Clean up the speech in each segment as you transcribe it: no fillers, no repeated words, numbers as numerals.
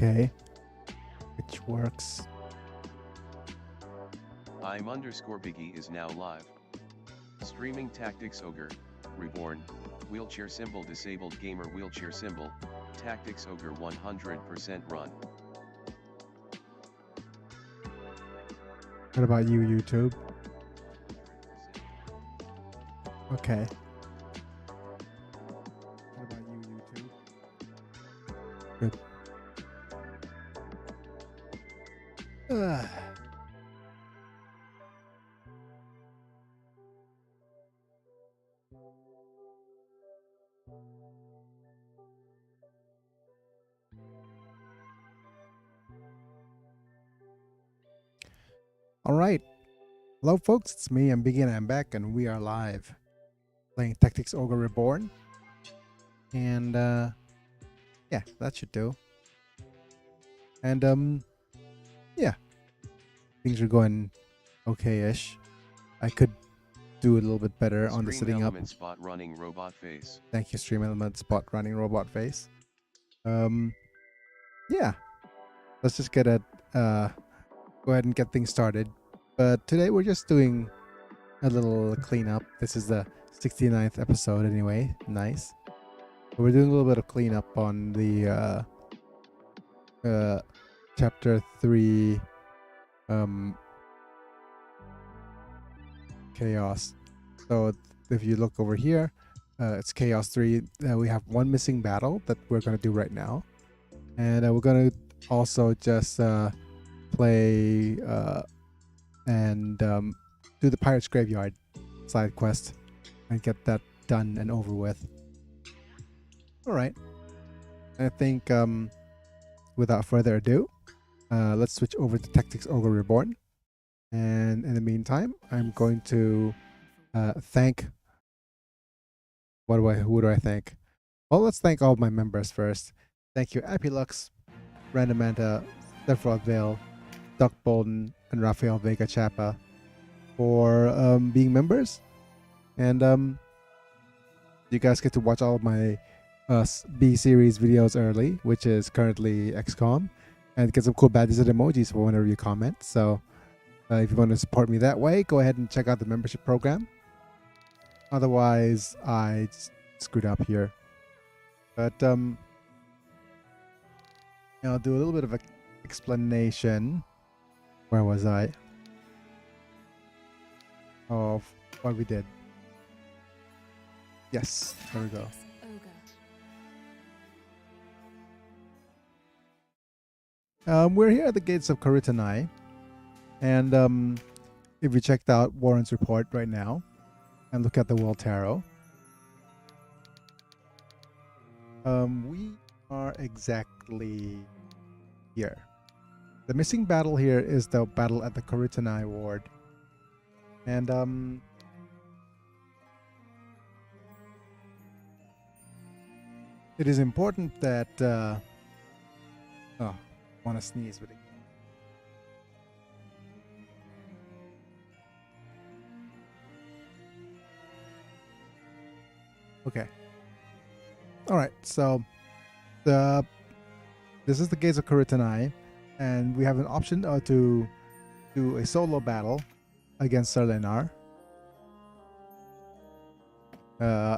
Okay. Which works. I'm _Biggy is now live. Streaming Tactics Ogre, Reborn, Wheelchair Symbol Disabled Gamer Wheelchair Symbol, Tactics Ogre 100% run. What about you, YouTube? Okay. What about you, YouTube? Good. All right. Hello, folks. It's me. I'm Biggy, and I'm back, and we are live playing Tactics Ogre Reborn. And yeah, that should do. And yeah, things are going okay-ish. I could do a little bit better on the sitting up. Spot running robot face. Thank you, Stream Element Spot running robot face. Yeah, let's just get it. Go ahead and get things started. But today we're just doing a little cleanup. This is the 69th episode anyway. Nice. So we're doing a little bit of cleanup on the chapter 3 chaos. So if you look over here, it's chaos 3. We have one missing battle that we're going to do right now. And we're going to also just play and do the Pirate's Graveyard side quest and get that done and over with. Alright. I think without further ado, let's switch over to Tactics Ogre Reborn. And in the meantime, I'm going to thank... Who do I thank? Well, let's thank all of my members first. Thank you, Apilux, Randamanta, Stefrod Vale, Doc Bolden, and Rafael Vega Chapa for being members. And you guys get to watch all of my B-series videos early, which is currently XCOM, and get some cool badges and emojis for whenever you comment. So if you want to support me that way, go ahead and check out the membership program. Otherwise, I screwed up here. But I'll do a little bit of an explanation. Where was I? Of what we did. Yes, there we go. We're here at the gates of Karitanai, and if you checked out Warren's report right now and look at the World Tarot, we are exactly here. The missing battle here is the battle at the Karitanai ward. And it is important that oh, I want to sneeze with it. Okay. All right. So this is the gates of Karitanai. And we have an option to do a solo battle against Sarlenar.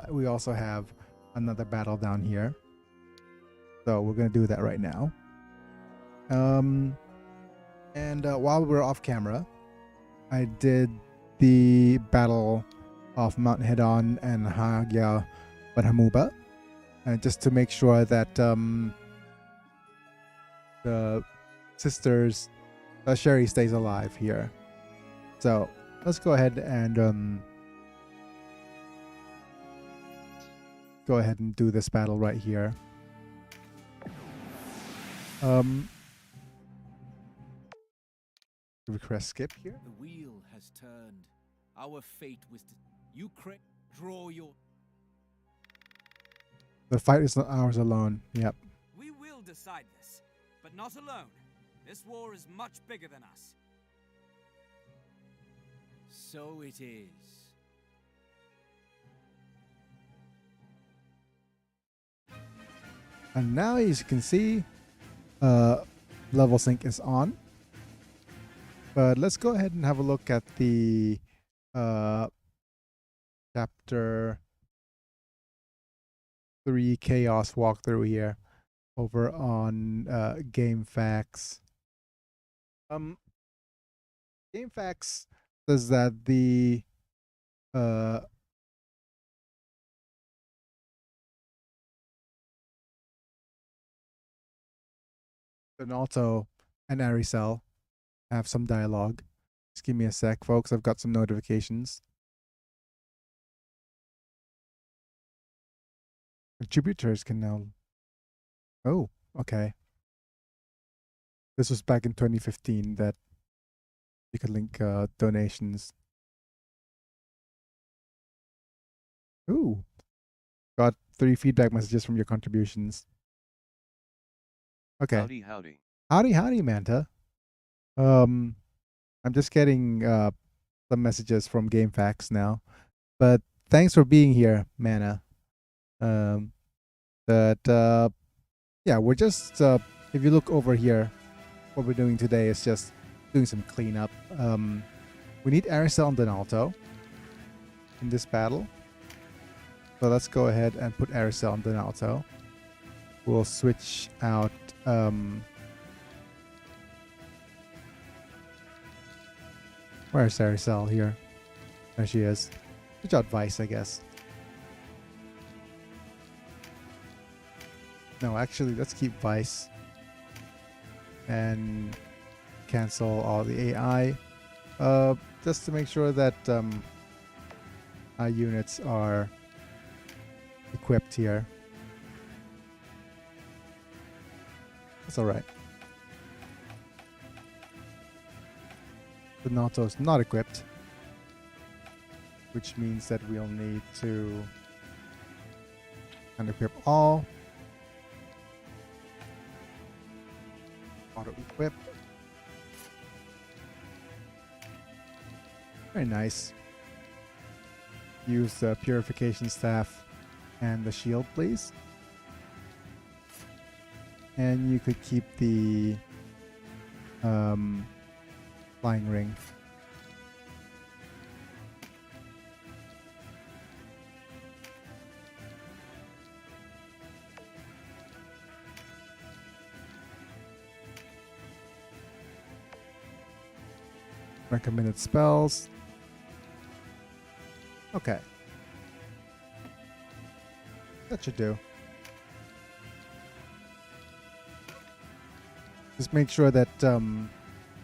We also have another battle down here. So we're going to do that right now. And while we're off camera, I did the battle of Mount Hedon and Hagya Badhamuba. And just to make sure that the sisters Sherry stays alive here. So let's go ahead and go ahead and do this battle right here. Request skip here. The wheel has turned. Our fate was to you draw your. The fight is not ours alone. Yep. We will decide this, but not alone. This war is much bigger than us. So it is. And now, as you can see, level sync is on. But let's go ahead and have a look at the chapter 3 chaos walkthrough here over on Game Facts. Game Facts says that the Donalto and Aricel have some dialogue. Just give me a sec, folks. I've got some notifications. Contributors can now. Oh, okay. This was back in 2015 that you could link donations. Ooh. Got 3 feedback messages from your contributions. Okay. Howdy, howdy. Howdy, howdy, Manta. I'm just getting some messages from Game Facts now. But thanks for being here, Mana. Yeah, we're just if you look over here, what we're doing today is just doing some cleanup. We need Aricel and Donalto in this battle. So let's go ahead and put Aricel and Donalto. We'll switch out where's Aricel here? There she is. Switch out Vice, I guess. No, actually, let's keep Vice and cancel all the AI, just to make sure that our units are equipped here. That's all right. Donalto is not equipped, which means that we'll need to unequip all. Auto equip. Very nice. Use the purification staff and the shield, please. And you could keep the flying ring. Recommended spells. Okay. That should do. Just make sure that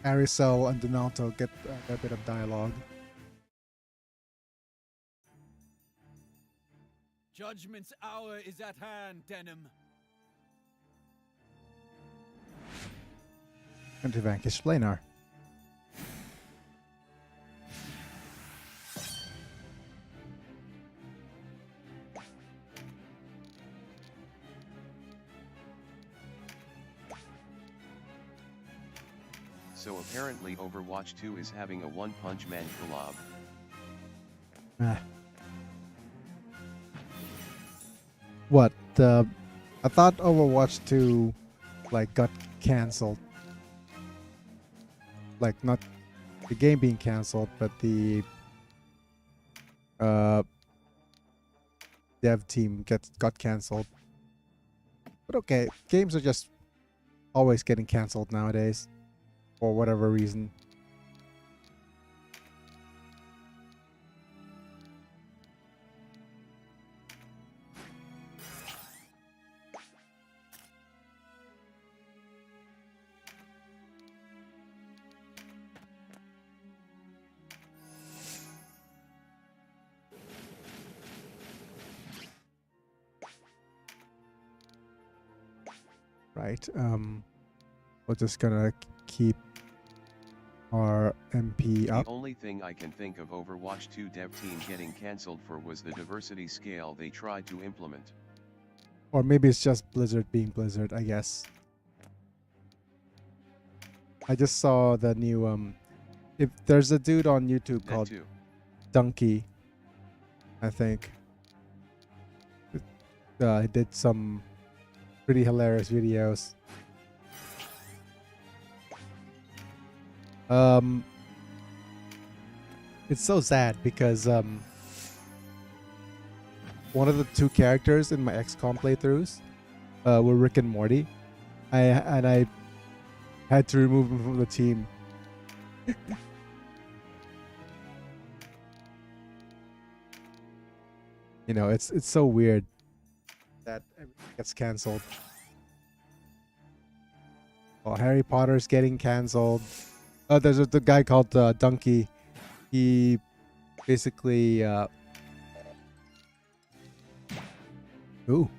Aricel and Donalto get a bit of dialogue. Judgment's hour is at hand, Denim. And to vanquish Planar. So apparently Overwatch 2 is having a One Punch Man collab. What? I thought Overwatch 2 like got cancelled. Like not the game being cancelled, but the dev team got cancelled. But okay, games are just always getting cancelled nowadays. For whatever reason. Right. We're just gonna keep our MP up. The only thing I can think of Overwatch 2 dev team getting cancelled for was the diversity scale they tried to implement. Or maybe it's just Blizzard being Blizzard, I guess. I just saw the new if there's a dude on YouTube called Donkey, I think. He did some pretty hilarious videos Um, it's so sad because one of the two characters in my XCOM playthroughs were Rick and Morty. I had to remove him from the team. You know, it's so weird that everything gets canceled. Oh, Harry Potter's getting canceled. Oh, there's the guy called Donkey. He basically ooh,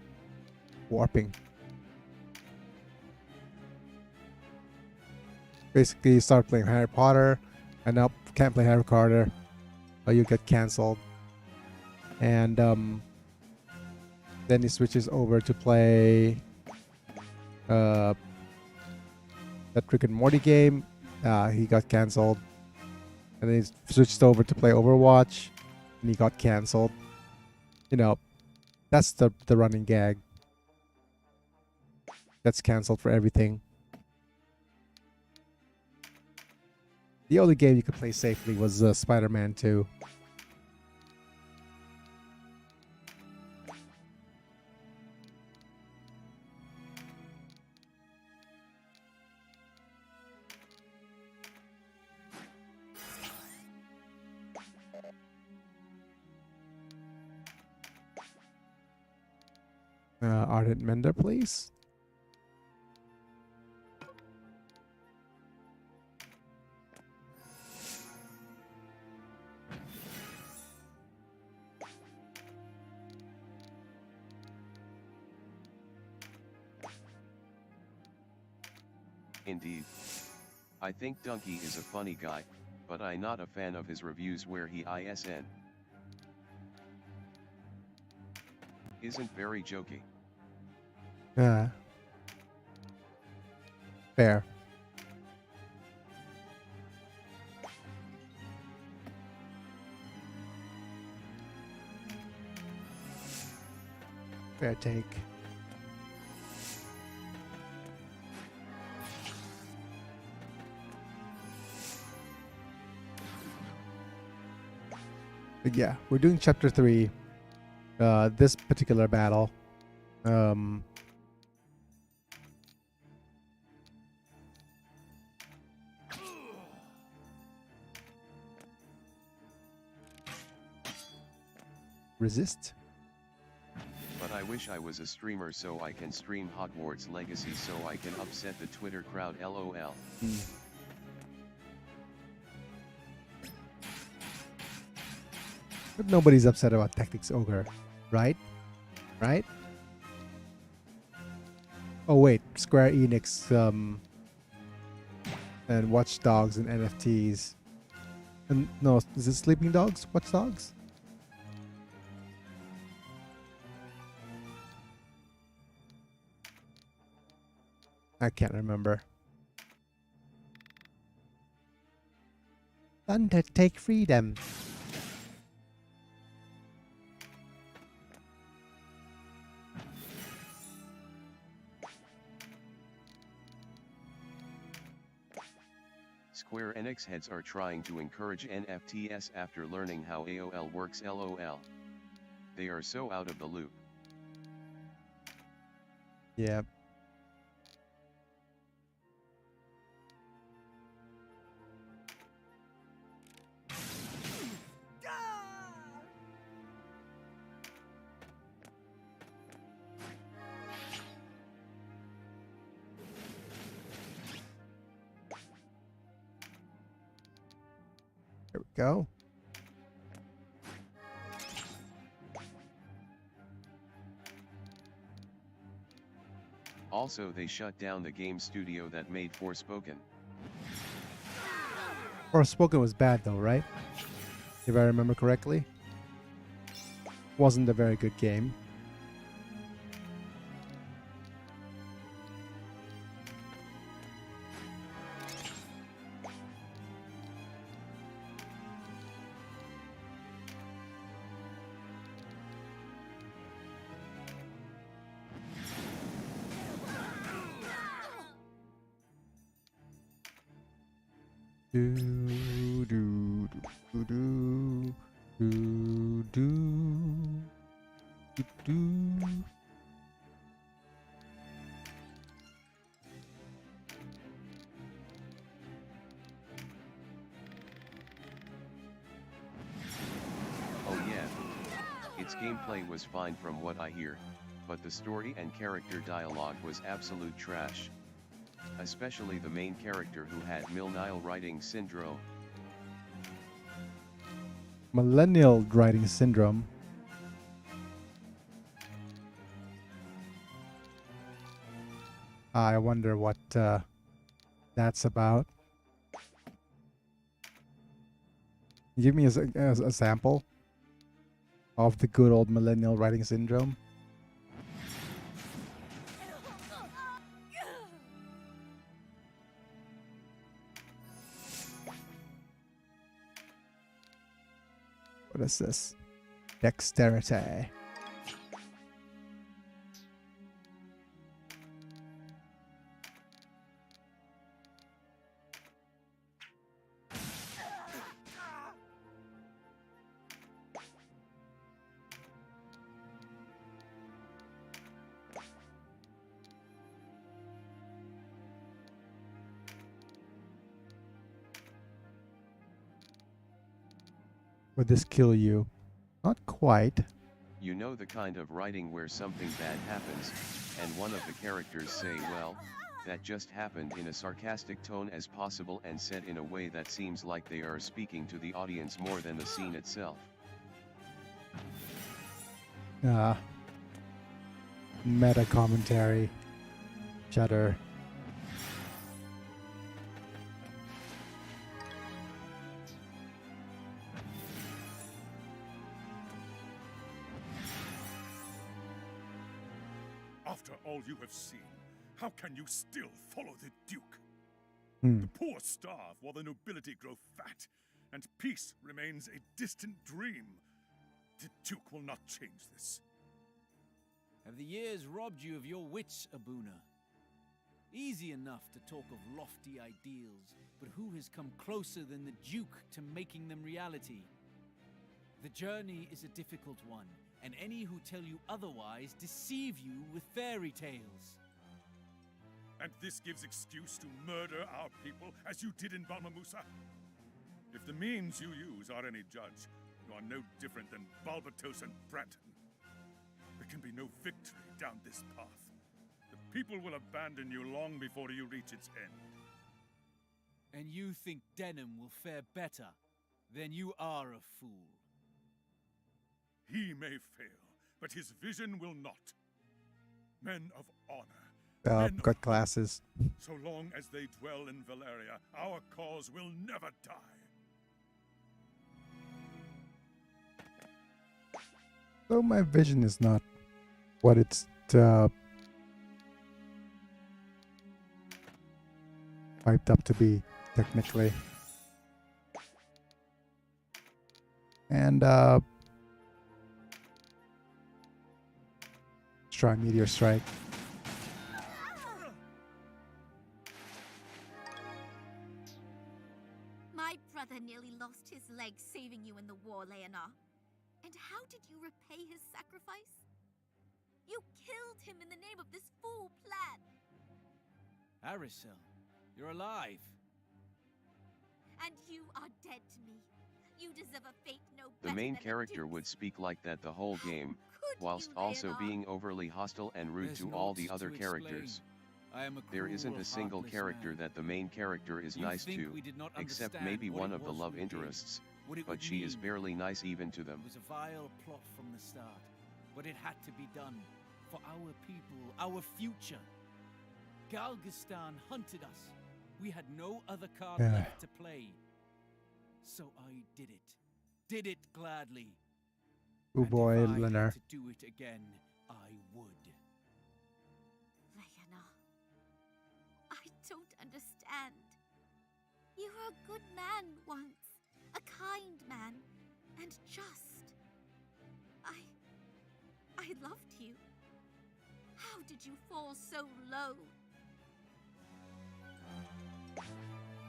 warping. Basically, you start playing Harry Potter, and now can't play Harry Potter, or you get canceled. And then he switches over to play that Rick and Morty game. He got canceled. And then he switched over to play Overwatch, and he got canceled. You know, that's the running gag. That's canceled for everything. The only game you could play safely was Spider-Man 2. Ardent Mender, please. Indeed. I think Donkey is a funny guy, but I'm not a fan of his reviews where he isn't very jokey. Fair. Fair take. But yeah, we're doing chapter 3. This particular battle. Resist. But I wish I was a streamer so I can stream Hogwarts Legacy so I can upset the Twitter crowd, lol. But nobody's upset about Tactics Ogre, right? Right? Oh wait, Square Enix and Watch Dogs and NFTs. And no, is it Sleeping Dogs? Watch Dogs? I can't remember. Thunder, take freedom. Square Enix heads are trying to encourage NFTs after learning how AOL works, lol. They are so out of the loop. Yeah. There we go. Also, they shut down the game studio that made Forspoken. Forspoken was bad though, right? If I remember correctly. Wasn't a very good game. Do do do do do do do do. Oh yeah. Its gameplay was fine from what I hear, but the story and character dialogue was absolute trash. Especially the main character who had millennial writing syndrome. Millennial writing syndrome. I wonder what that's about. Give me a sample of the good old millennial writing syndrome. What is this? Dexterity. Would this kill you? Not quite. You know the kind of writing where something bad happens, and one of the characters say, well, that just happened in a sarcastic tone as possible and said in a way that seems like they are speaking to the audience more than the scene itself. Meta commentary. Shudder. After all you have seen, how can you still follow the Duke? Hmm. The poor starve while the nobility grow fat, and peace remains a distant dream. The Duke will not change this. Have the years robbed you of your wits, Abuna? Easy enough to talk of lofty ideals, but who has come closer than the Duke to making them reality? The journey is a difficult one, and any who tell you otherwise deceive you with fairy tales. And this gives excuse to murder our people as you did in Balmamusa? If the means you use are any judge, you are no different than Balbatos and Branton. There can be no victory down this path. The people will abandon you long before you reach its end. And you think Denham will fare better? Then you are a fool. He may fail, but his vision will not. Men of honor. Got glasses. So long as they dwell in Valeria, our cause will never die. So my vision is not what it's hyped up to be, technically. And let's try Meteor Strike. My brother nearly lost his leg saving you in the war, Leonor. And how did you repay his sacrifice? You killed him in the name of this fool plan. Arisel, you're alive. And you are dead to me. You deserve a fate no better The main than a character duke's. would speak like that the whole game, Could whilst you, also Leonor? being overly hostile and rude There's to all the naught other to characters. I am a There isn't cruel, a single heartless character man. that the main character is You nice think to, we did not except understand maybe what one it of the was love we did, interests, what it but would she is mean. barely nice even to them. It was a vile plot from the start, but it had to be done for our people, our future. Galgastan hunted us. We had no other card Yeah. left to play. So I did it. Did it gladly. Oh And boy, if I Leonor. had to do it again, I would. Leonor, I don't understand. You were a good man once, a kind man, and just. I loved you. How did you fall so low?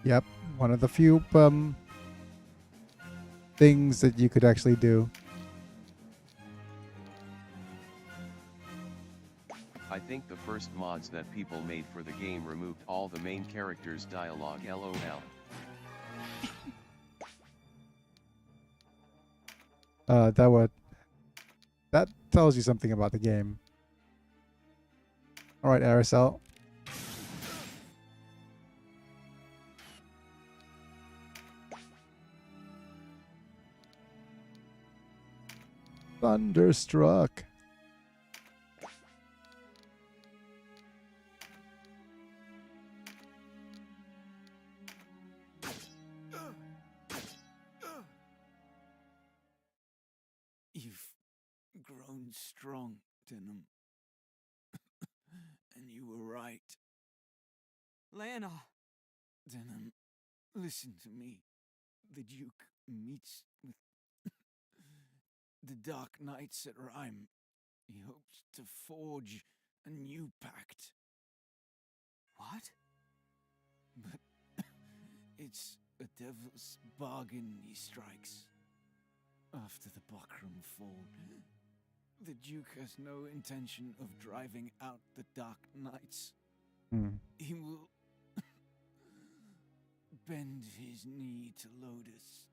Yep, one of the few things that you could actually do. I think the first mods that people made for the game removed all the main characters' dialogue, lol. That tells you something about the game. All right, RSL. Thunderstruck. You've grown strong, Denim. And you were right. Leonor! Denim, listen to me. The Duke meets with the Dark Knights at Rhyme. He hopes to forge a new pact. What? But it's a devil's bargain he strikes. After the Bakram fall, the Duke has no intention of driving out the Dark Knights. He will bend his knee to Lotus,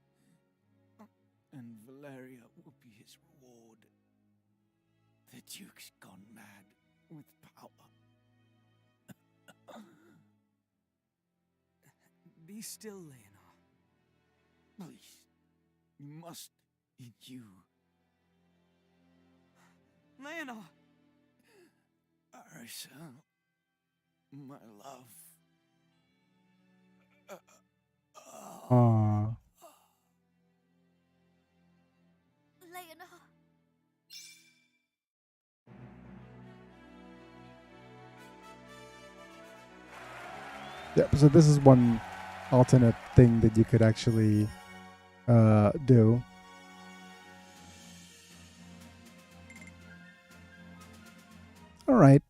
and Valeria will be his reward. The Duke's gone mad with power. Be still, Leonor. Please, you must endure. Leonor! Arisa, my love. Aww. Leonor. Yep. So this is one alternate thing that you could actually do. All right.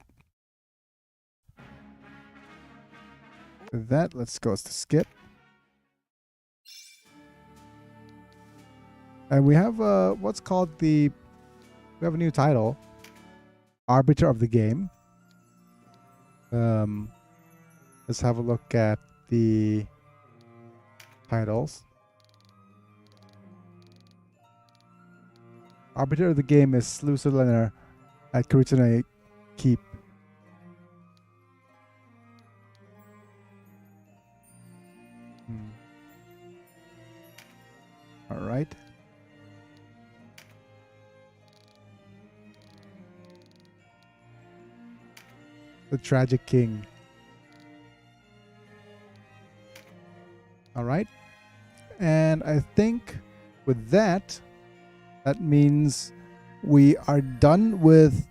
With that, let's go to skip. And we have what's called we have a new title, Arbiter of the Game. Let's have a look at the titles. Arbiter of the Game is Sluseliner at Kurutane Keep. All right. The Tragic King. All right. And I think with that, that means we are done with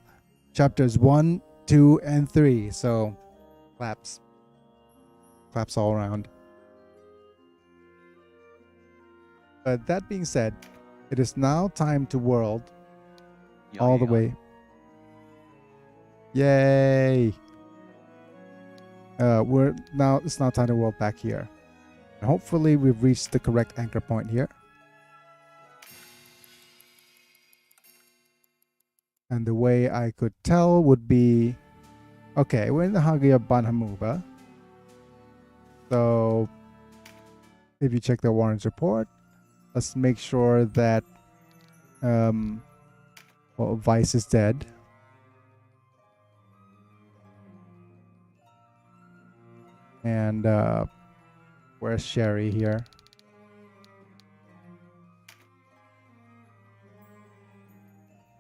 chapters 1, 2, and 3. So claps. Claps all around. But that being said, it is now time to world all the way. Yay! It's now time to world back here. And hopefully we've reached the correct anchor point here. And the way I could tell would be, okay, we're in the Hagi of Banhamuba. So if you check the Warren's report, let's make sure that Vice is dead. And where's Sherry here?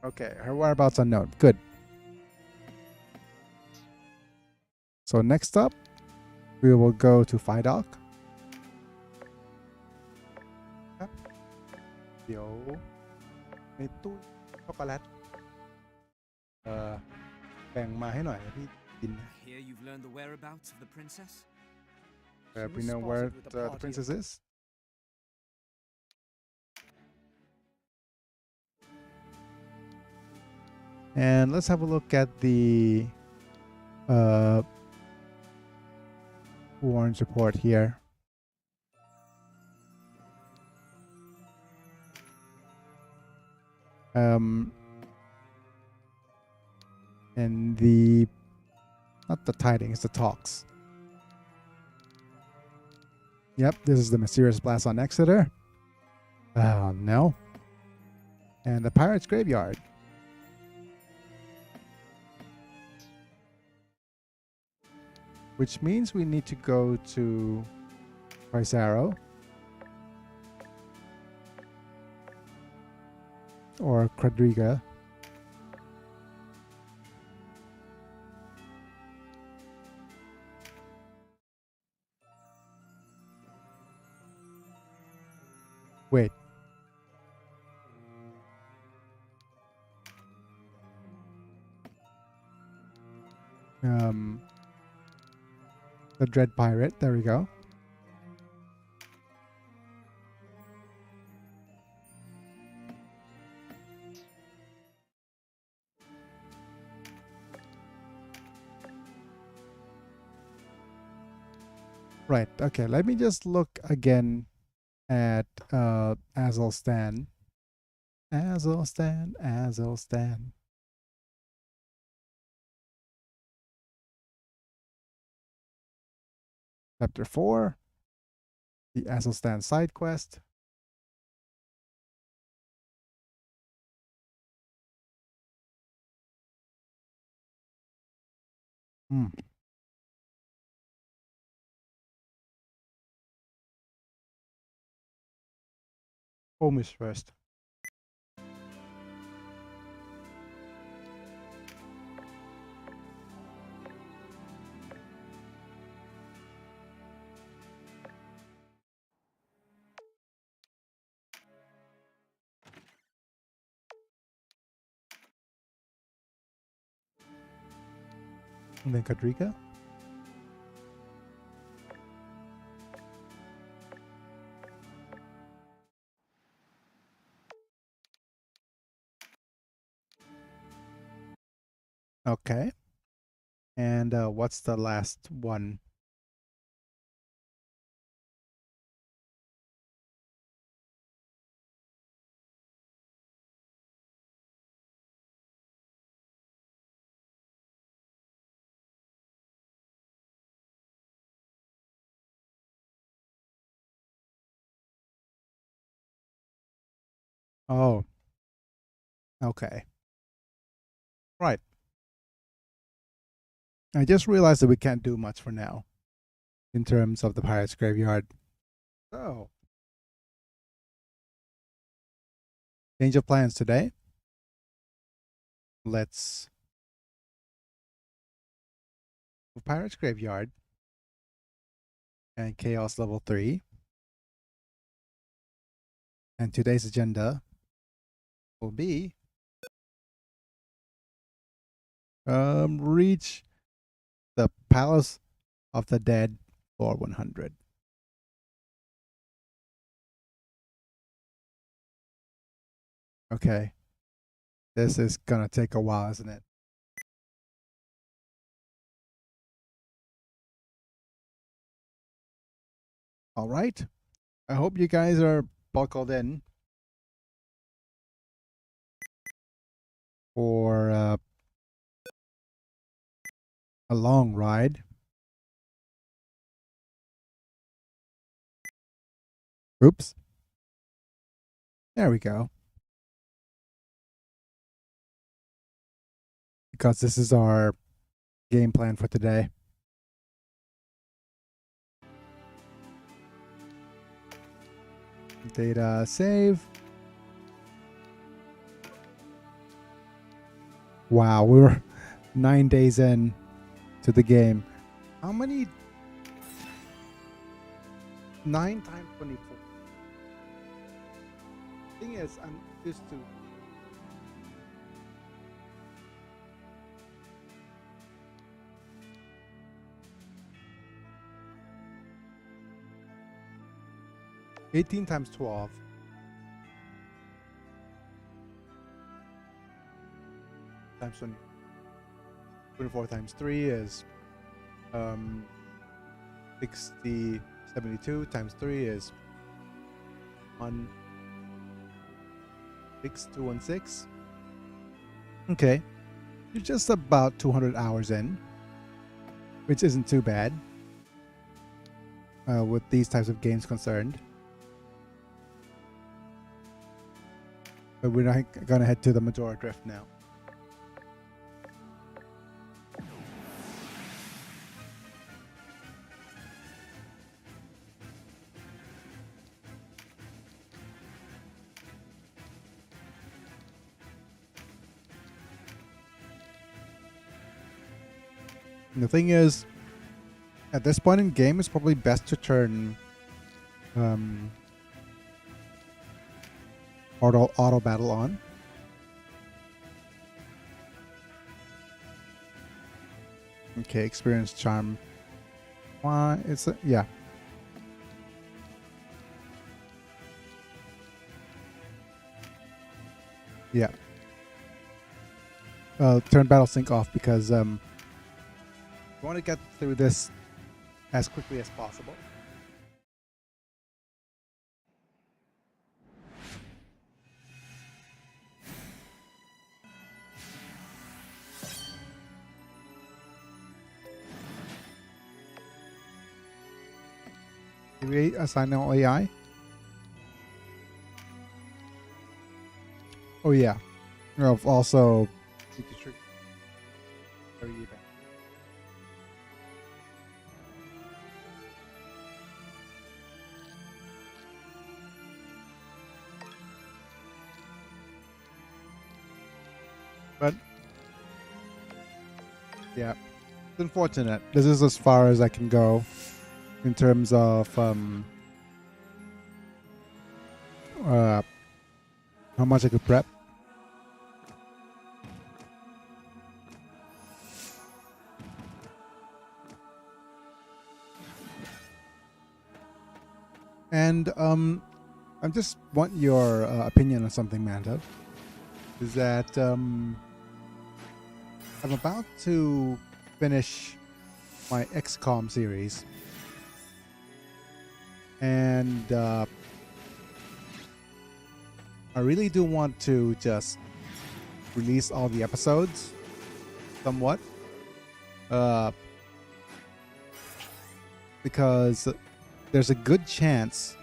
Okay, her whereabouts unknown. Good. So next up, we will go to Phydock. Yo, mayตู้ช็อกโกแลตแบ่งมาให้หน่อยนะพี่กิน Here you've learned the whereabouts of the princess? We know where the princess is. And let's have a look at the Warren's report here. And the, not the tidings, the talks. Yep, this is the mysterious blast on Exeter. Oh no. And the pirate's graveyard. Which means we need to go to Price Arrow. Or Quadriga. Wait. The Dread Pirate. There we go. Right. Okay. Let me just look again at Azelstan. Azelstan. Chapter 4. The Azelstan side quest. Home is first. And then Quadriga. Okay. And what's the last one? Oh. Okay. Right. I just realized that we can't do much for now in terms of the Pirate's Graveyard. So, change of plans today. Let's do Pirate's Graveyard and Chaos level 3. And today's agenda will be reach the Palace of the Dead floor 100. Okay. This is gonna take a while, isn't it? All right. I hope you guys are buckled in for a long ride. Oops. There we go. Because this is our game plan for today. Data save. Wow, we're 9 days in to the game. How many? 9 times 24. Thing is, I'm used to. $18 times 12. Times 20. 24 times 3 is 60. 72 times 3 is 160. 6216. Okay. You're just about 200 hours in, which isn't too bad with these types of games concerned. But we're not going to head to the Majora Drift now. And the thing is, at this point in game, it's probably best to turn auto battle on. Okay, experience charm. Why? It's a, yeah. Yeah. Turn battle sync off because we want to get through this as quickly as possible. Did we assign our AI? Oh yeah. I've also very even. But yeah, it's unfortunate. This is as far as I can go in terms of how much I could prep. And I just want your opinion on something, Manta. Is that I'm about to finish my XCOM series, and I really do want to just release all the episodes somewhat, because there's a good chance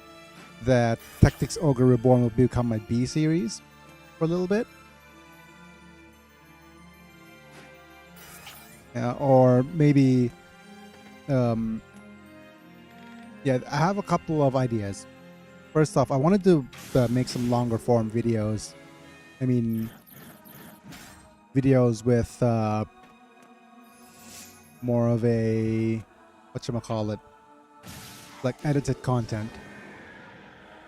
that Tactics Ogre Reborn will become my B series for a little bit. Or maybe, yeah, I have a couple of ideas. First off, I wanted to make some longer form videos. I mean, videos with more of a, whatchamacallit, like edited content.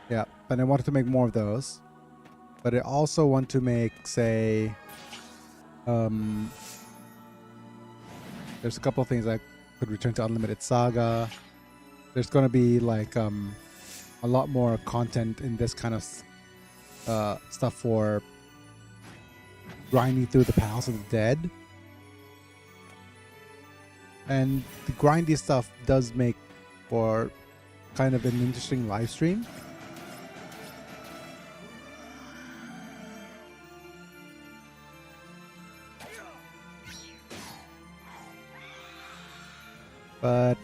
Yeah, but I wanted to make more of those. But I also want to make, say, there's a couple of things I could return to Unlimited Saga. There's going to be like a lot more content in this kind of stuff for grinding through the Palace of the Dead. And the grindy stuff does make for kind of an interesting live stream. But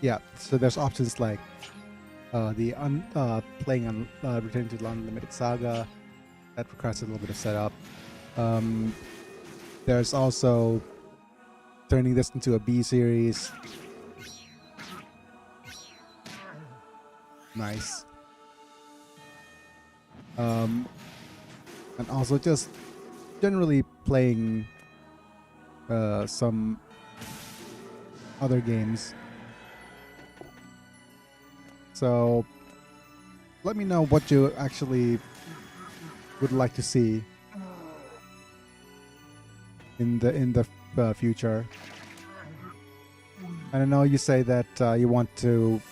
yeah, so there's options like playing on returning to the Unlimited Saga. That requires a little bit of setup. There's also turning this into a B series. Nice. And also just generally playing some other games. So let me know what you actually would like to see in the future. And I know you say that you want to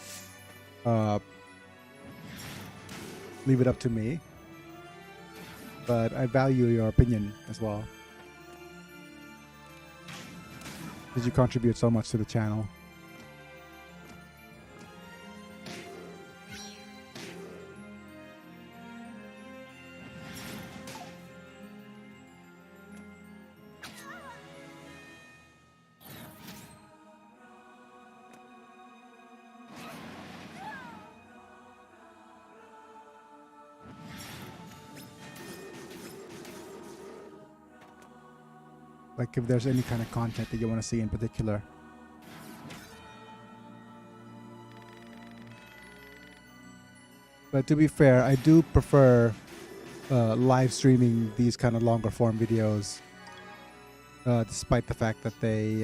leave it up to me, but I value your opinion as well, because you contribute so much to the channel. Like if there's any kind of content that you want to see in particular. But to be fair, I do prefer live streaming these kind of longer form videos, despite the fact that they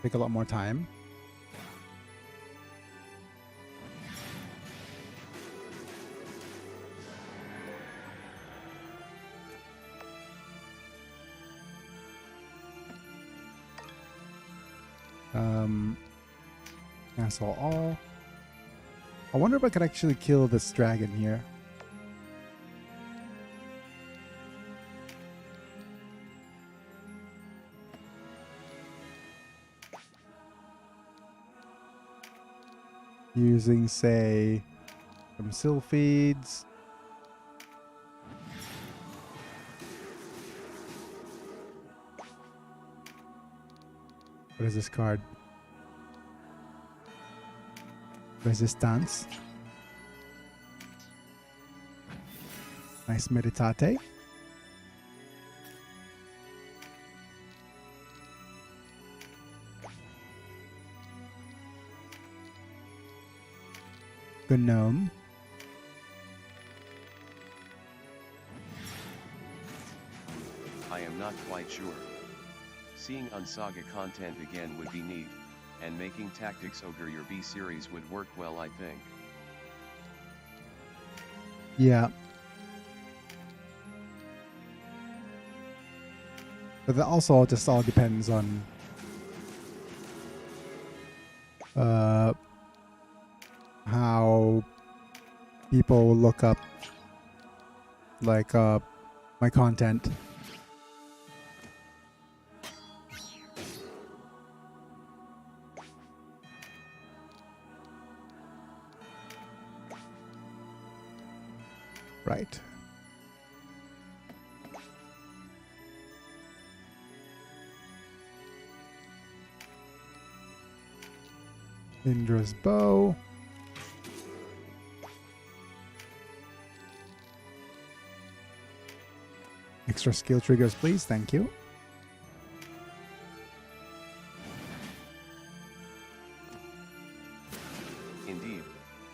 take a lot more time. Cancel all. I wonder if I could actually kill this dragon here. Using, say, some sylphides. What is this card? Resistance. Nice meditate. Gnome. I am not quite sure. Seeing Unsaga content again would be neat, and making Tactics Ogre your B series would work well, I think. Yeah. But that also just all depends on how people look up like my content. Right. Indra's bow. Extra skill triggers, please. Thank you. Indeed,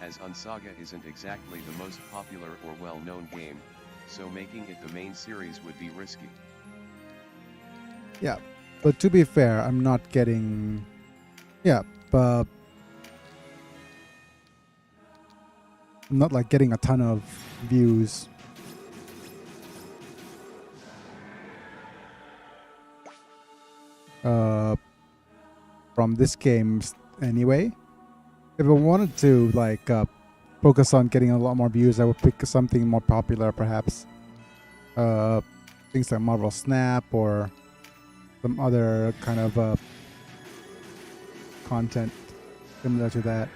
as Unsaga isn't exactly the most popular or well-known game, so making it the main series would be risky. Yeah, but to be fair, I'm not getting... Yeah, but... I'm not like getting a ton of views. From this game anyway. If I wanted to like focus on getting a lot more views, I would pick something more popular, perhaps. Things like Marvel Snap or some other kind of content similar to that.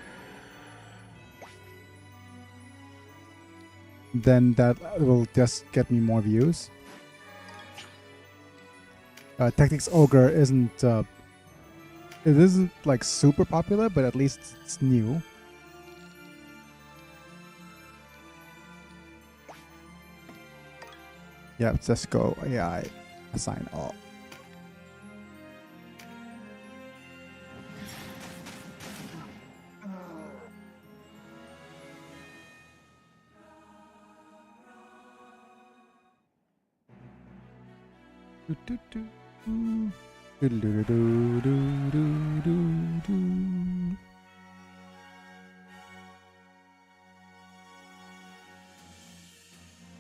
Then that will just get me more views. Tactics Ogre isn't it isn't like super popular, but at least it's new. Yep, just go AI assign all.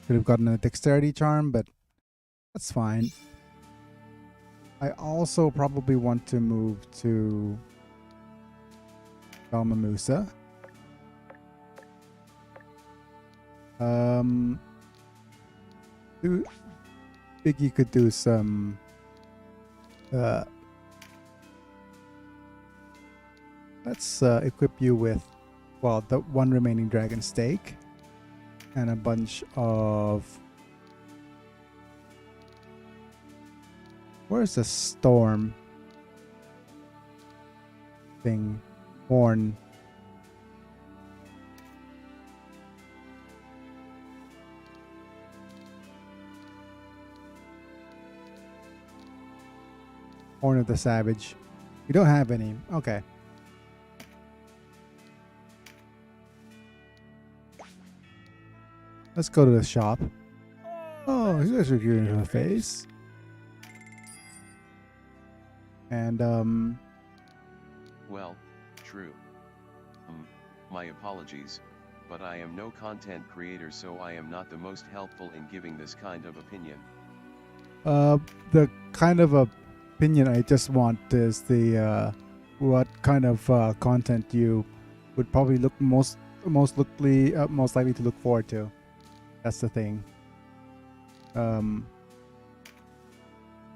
Could have gotten a dexterity charm, but that's fine. I also probably want to move to Dalmamusa. Biggy could do some let's equip you with, well, the one remaining dragon stake and a bunch of... Where's the storm thing? Horn. Horn of the Savage. We don't have any. Okay. Let's go to the shop. Oh, you guys are getting in the face. And Well, true. My apologies, but I am no content creator, so I am not the most helpful in giving this kind of opinion. the kind of opinion I just want is the what kind of content you would probably look most likely to look forward to. That's the thing.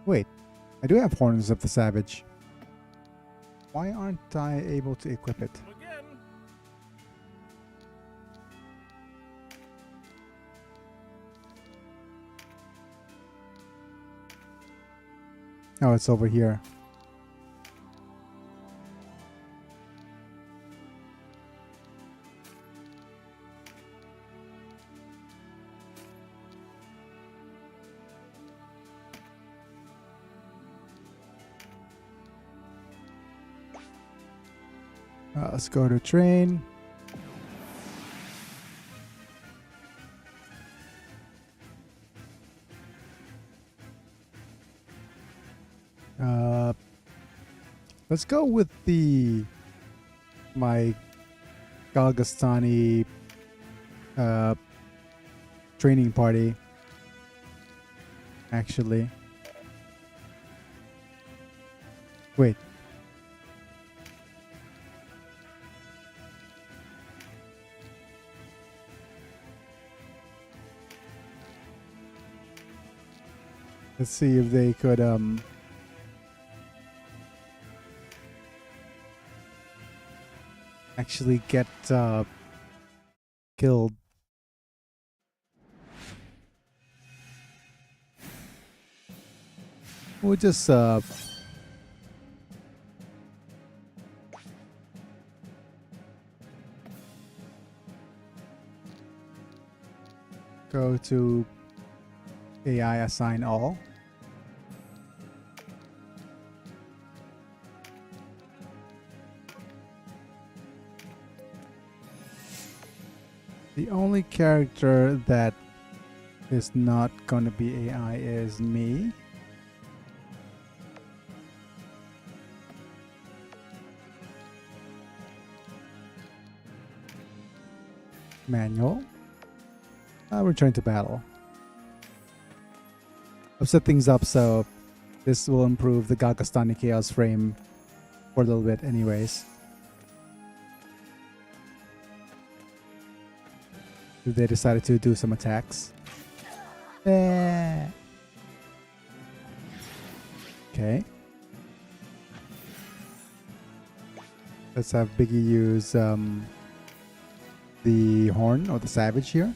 Wait, I do have Horns of the Savage. Why aren't I able to equip it? Oh, it's over here. Let's go to train. Let's go with my Galgastani training party. Actually, wait. Let's see if they could actually get killed. We'll just go to AI assign all. The only character that is not going to be AI is me. Manual. I'll return to battle. I've set things up so this will improve the Galgastani Chaos frame for a little bit anyways. If they decided to do some attacks. Okay. Let's have Biggy use the Horn or the Savage here.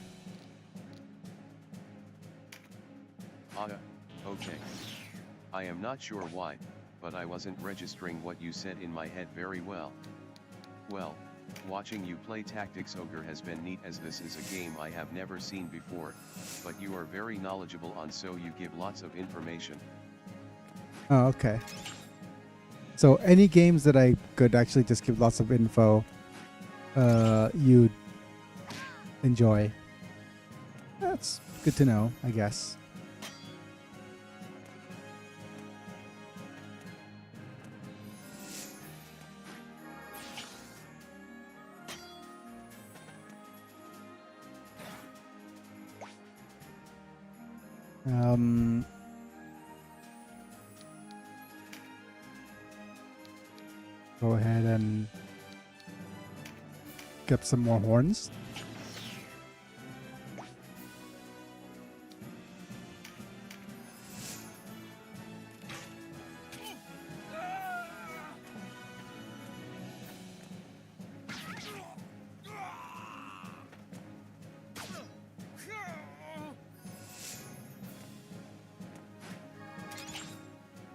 Okay. I am not sure why, but I wasn't registering what you said in my head very well. Well, watching you play Tactics Ogre has been neat, as this is a game I have never seen before, but you are very knowledgeable on, so you give lots of information. Oh, okay. So any games that I could actually just give lots of info, you'd enjoy. That's good to know, I guess. Go ahead and get some more horns.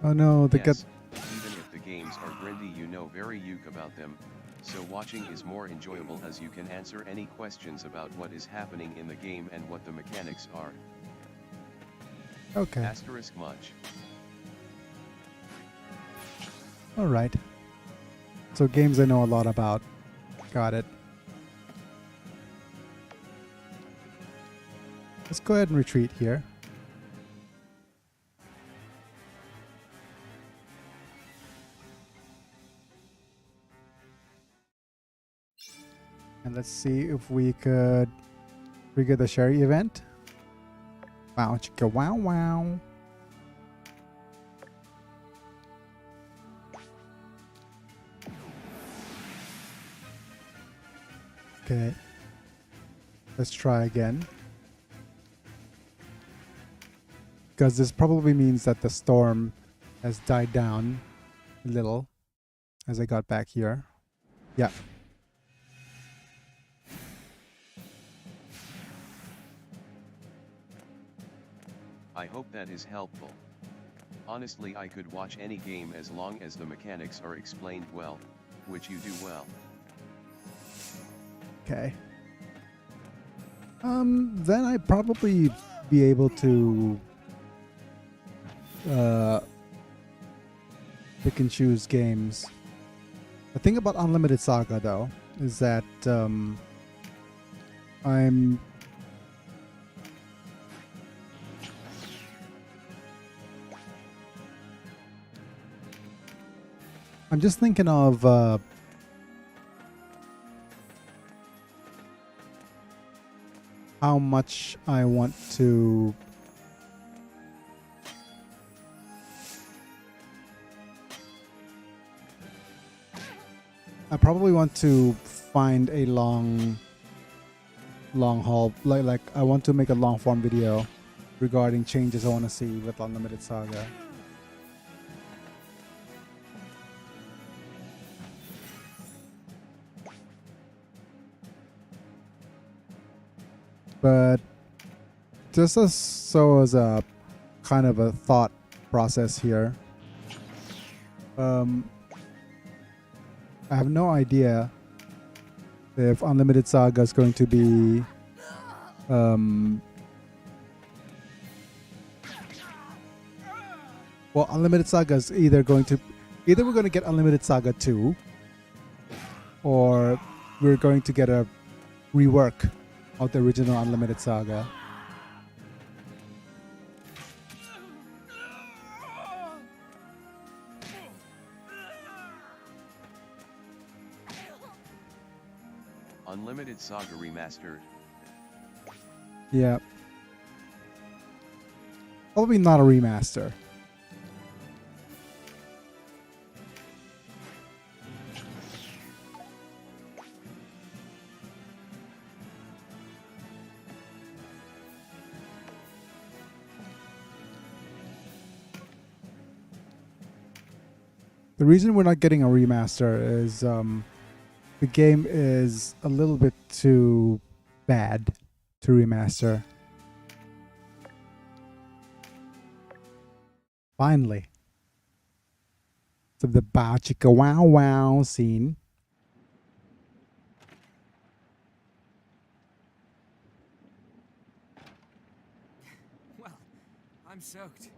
Oh no, they got... Even if the games are grindy, you know very uke about them, so watching is more enjoyable as you can answer any questions about what is happening in the game and what the mechanics are. Okay. Asterisk much. All right. So games I know a lot about. Got it. Let's go ahead and retreat here. And let's see if we could trigger the Sherry event. Wow, chicka wow wow. Okay. Let's try again. Because this probably means that the storm has died down a little as I got back here. Yeah. I hope that is helpful. Honestly, I could watch any game as long as the mechanics are explained well, which you do well. Okay. Then I'd probably be able to pick and choose games. The thing about Unlimited Saga, though, is that I'm just thinking of how much I want to I probably want to find a long haul, like I want to make a long form video regarding changes I want to see with Unlimited Saga. But just as a kind of a thought process here, I have no idea if Unlimited Saga is going to be well, Unlimited Saga is either we're going to get Unlimited Saga 2, or we're going to get a rework of the original Unlimited Saga. Unlimited Saga Remastered. Yeah. Probably not a remaster. The reason we're not getting a remaster is the game is a little bit too bad to remaster. Finally. So the bow chicka wow wow scene. Well, I'm soaked.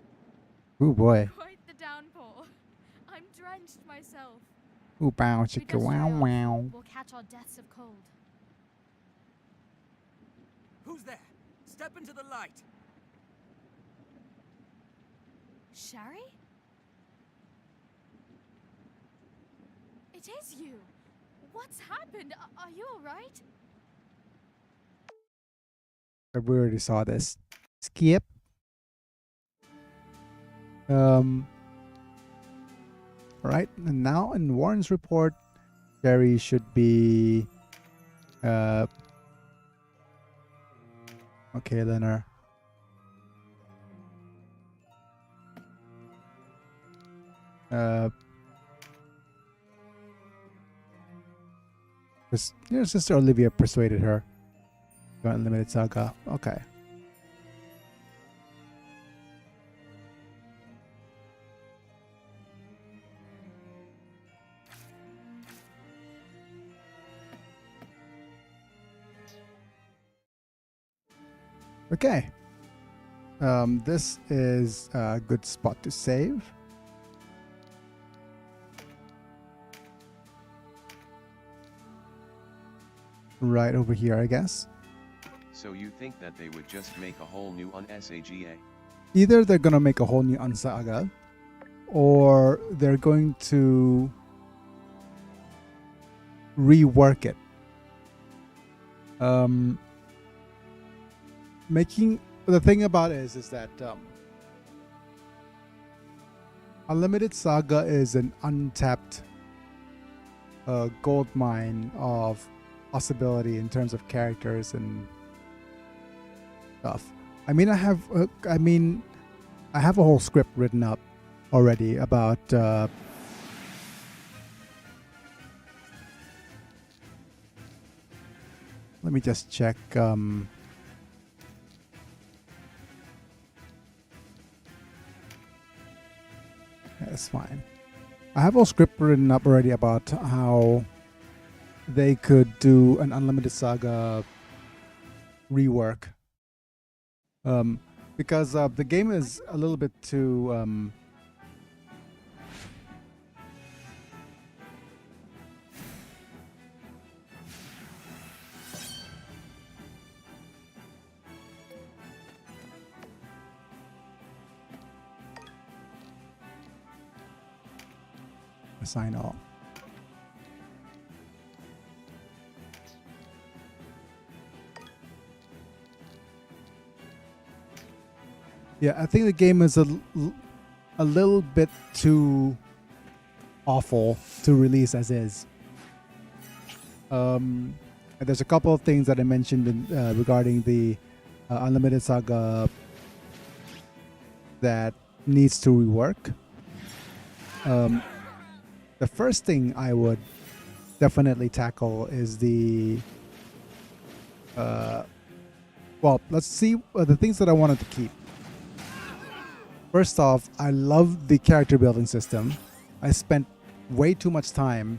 Ooh boy. Quite the downpour. I'm drenched myself. Ooh bow We chicka dust wow dry off, wow. we'll catch our deaths of cold. Who's there? Step into the light. Sherry? It is you. What's happened? Are you alright? We already saw this. Skip. Right, and now in Warren's report, Sherry should be okay, Leonard. Your sister Olivia persuaded her. Unlimited Saga. Okay. Okay. This is a good spot to save. right over here, I guess. So you think that they would just make a whole new Unsaga? Either they're gonna make a whole new Unsaga, or they're going to rework it. Making the thing about it is that Unlimited Saga is an untapped gold mine of possibility in terms of characters and stuff. I mean, I have a whole script written up already about let me just check. That's fine. I have a script written up already about how they could do an Unlimited Saga rework. Because the game is a little bit too assign all. Yeah, I think the game is a little bit too awful to release as is. And there's a couple of things that I mentioned in, regarding the Unlimited Saga that needs to rework. The first thing I would definitely tackle is the well, let's see the things that I wanted to keep. First off, I love the character building system. I spent way too much time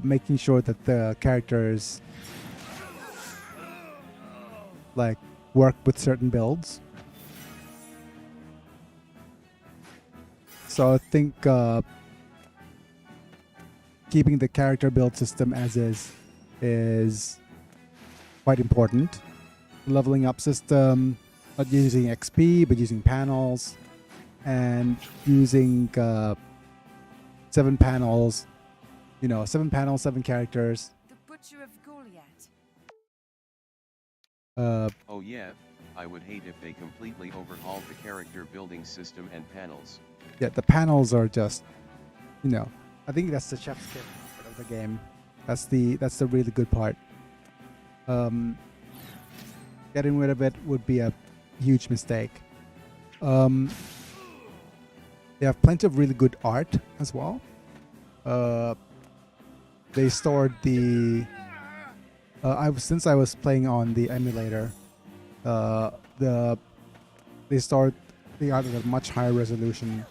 making sure that the characters like work with certain builds. So I think keeping the character build system as is quite important. Leveling up system, not using XP but using panels, and using 7 panels. 7 panels, 7 characters. The Butcher of Goliath. Oh yeah, I would hate if they completely overhauled the character building system and panels. Yeah, the panels are just, I think that's the chef's kiss part of the game. That's the really good part. Getting rid of it would be a huge mistake. They have plenty of really good art as well. They stored the since I was playing on the emulator, they stored the art at a much higher resolution.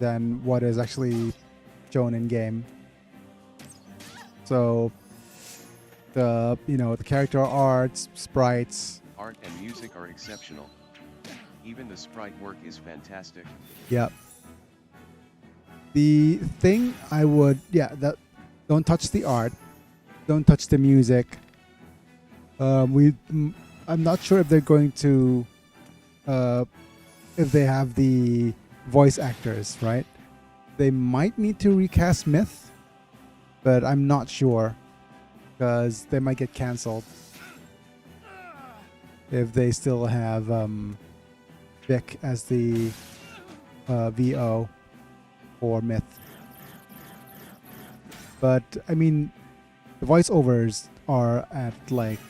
Than what is actually shown in game. So the character arts, sprites. Art and music are exceptional. Even the sprite work is fantastic. Yep. The thing I would, don't touch the art, don't touch the music. I'm not sure if they're going to, if they have the voice actors, right? They might need to recast Myth, but I'm not sure because they might get cancelled if they still have Vic as the VO for Myth. But I mean, the voiceovers are at like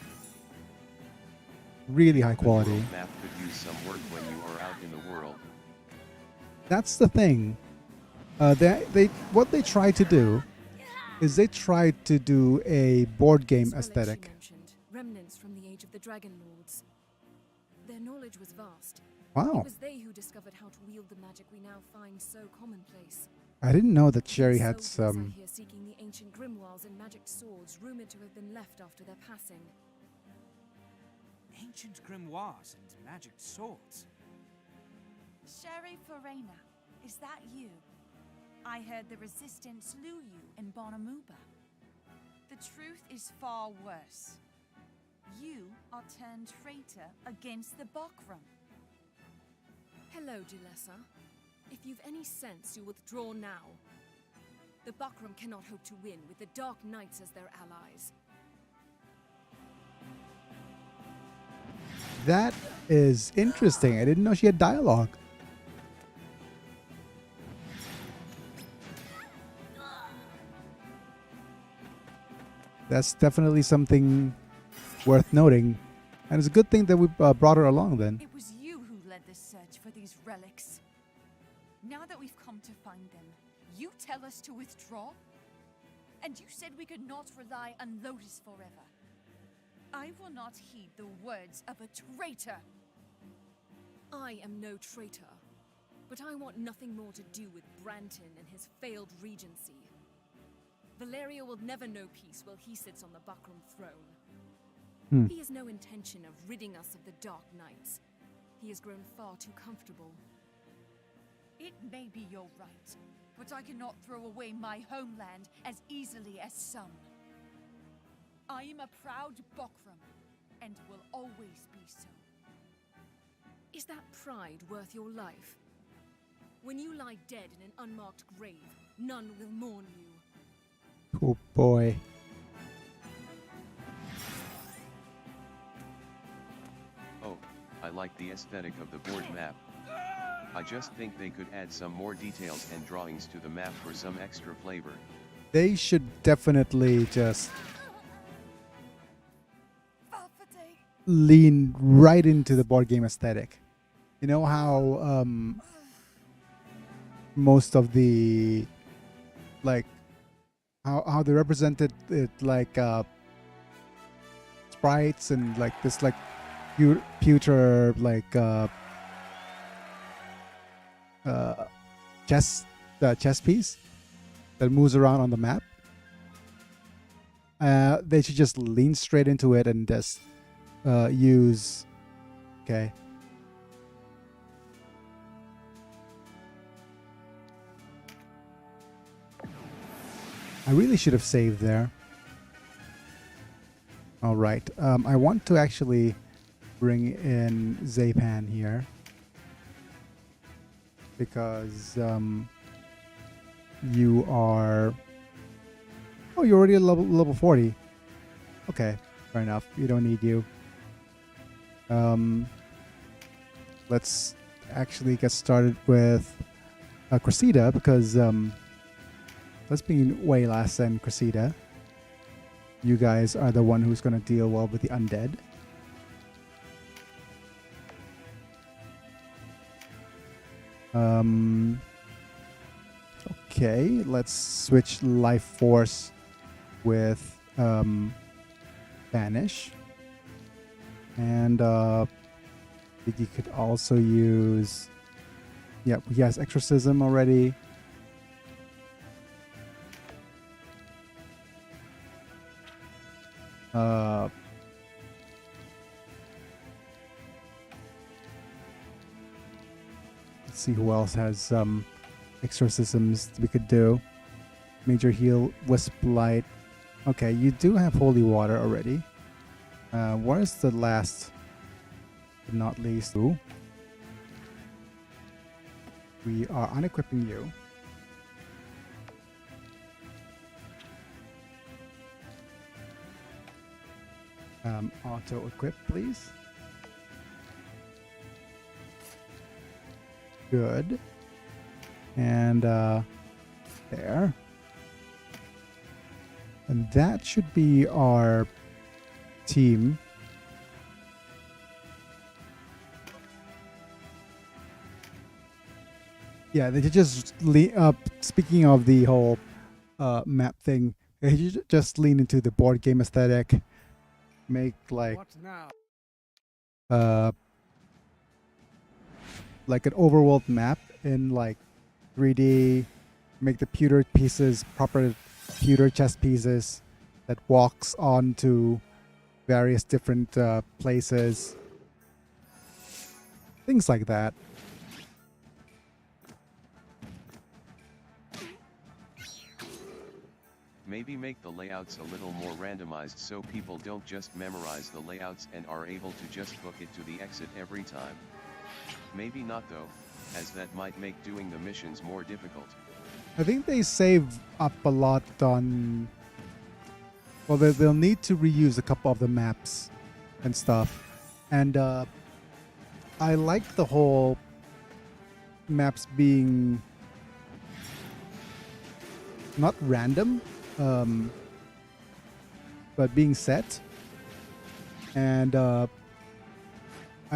really high quality. The map could use some work when you are out in the world. That's the thing. What they try to do is they try to do a board game aesthetic. Remnants from the age of the Dragon Lords. Their knowledge was vast. Wow. It was they who discovered how to wield the magic we now find so commonplace. I didn't know that Sherry had Soldiers some. are here seeking the ancient grimoires and magic swords rumored to have been left after their passing. Ancient grimoires and magic swords. Sherry Farina. Is that you? I heard the Resistance slew you in Bonamuba. The truth is far worse. You are turned traitor against the Bokram. Hello, Julessa. If you've any sense, you withdraw now. The Bokram cannot hope to win with the Dark Knights as their allies. That is interesting. I didn't know she had dialogue. That's definitely something worth noting. And it's a good thing that we brought her along then. It was you who led the search for these relics. Now that we've come to find them, you tell us to withdraw? And you said we could not rely on Lotus forever. I will not heed the words of a traitor. I am no traitor, but I want nothing more to do with Branton and his failed regency. Valeria will never know peace while he sits on the Bokram throne. He has no intention of ridding us of the Dark Knights. He has grown far too comfortable. It may be your right, but I cannot throw away my homeland as easily as some. I am a proud Bokram, and will always be so. Is that pride worth your life? When you lie dead in an unmarked grave, none will mourn you. Oh boy. Oh, I like the aesthetic of the board map. I just think they could add some more details and drawings to the map for some extra flavor. They should definitely just lean right into the board game aesthetic. You know how most of the like how they represented it, like sprites and like this like pewter like chess piece that moves around on the map. They should just lean straight into it and just use. Okay. I really should have saved there. All right. I want to actually bring in Zapan here because you are. Oh, you're already at level 40. Okay, fair enough. You don't need you. Let's actually get started with Cressida because let's be way less than Cressida. You guys are the one who's going to deal well with the undead. Okay, let's switch life force with Banish. And Biggy could also use. Yep, he has exorcism already. Let's see who else has exorcisms we could do. Major heal, wisp light. Okay, you do have holy water already. Where's the last but not least? Ooh. We are unequipping you. Auto equip, please. Good. And there. And that should be our team. Yeah, they just speaking of the whole map thing, they just lean into the board game aesthetic. Make like like an overworld map in like 3D. Make the pewter pieces proper pewter chess pieces that walks onto various different places. Things like that. Maybe make the layouts a little more randomized so people don't just memorize the layouts and are able to just book it to the exit every time. Maybe not though, as that might make doing the missions more difficult. I think they save up a lot on... Well, they'll need to reuse a couple of the maps and stuff. And I like the whole maps being not random, but being set. And I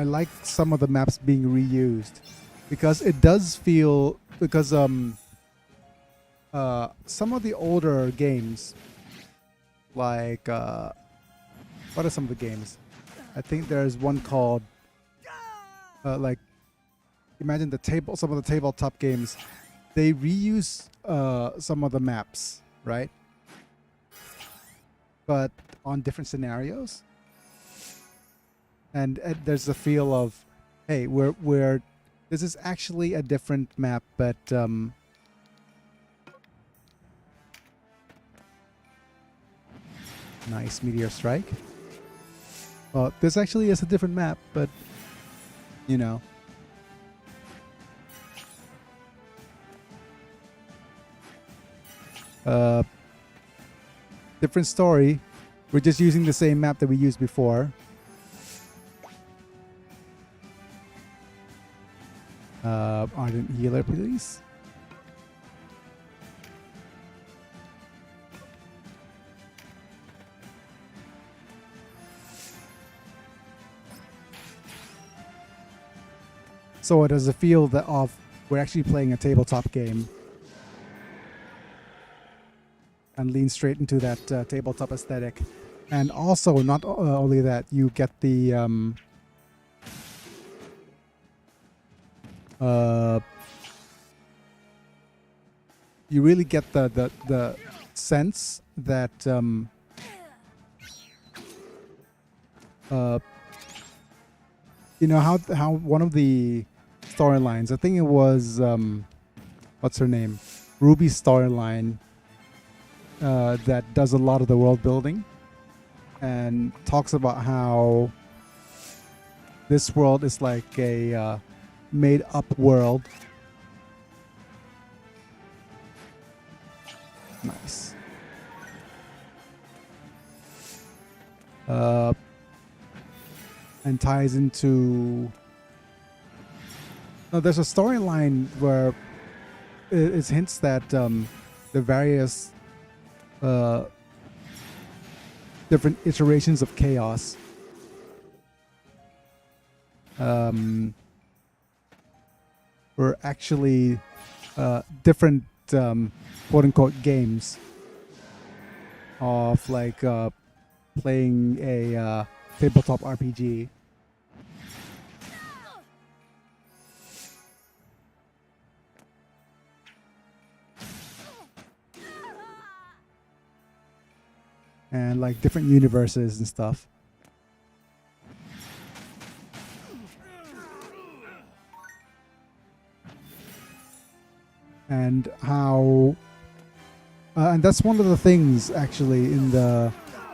like some of the maps being reused because it does feel, because some of the older games, like what are some of the games? I think there's one called like, imagine some of the tabletop games, they reuse some of the maps, right? But on different scenarios. And there's a feel of, hey, this is actually a different map, but nice meteor strike. Well, this actually is a different map, but you know. Different story. We're just using the same map that we used before. Ardent healer, please. So it has a feel that of we're actually playing a tabletop game, and lean straight into that tabletop aesthetic. And also, not only that, you get the you really get the sense that you know how one of the storylines, I think it was what's her name, Ruby's storyline, that does a lot of the world building and talks about how this world is like a made up world. Nice. And ties into... No, there's a storyline where it hints that the various different iterations of chaos were actually different quote-unquote games of like playing a tabletop RPG. And like different universes and stuff. And how and that's one of the things actually in the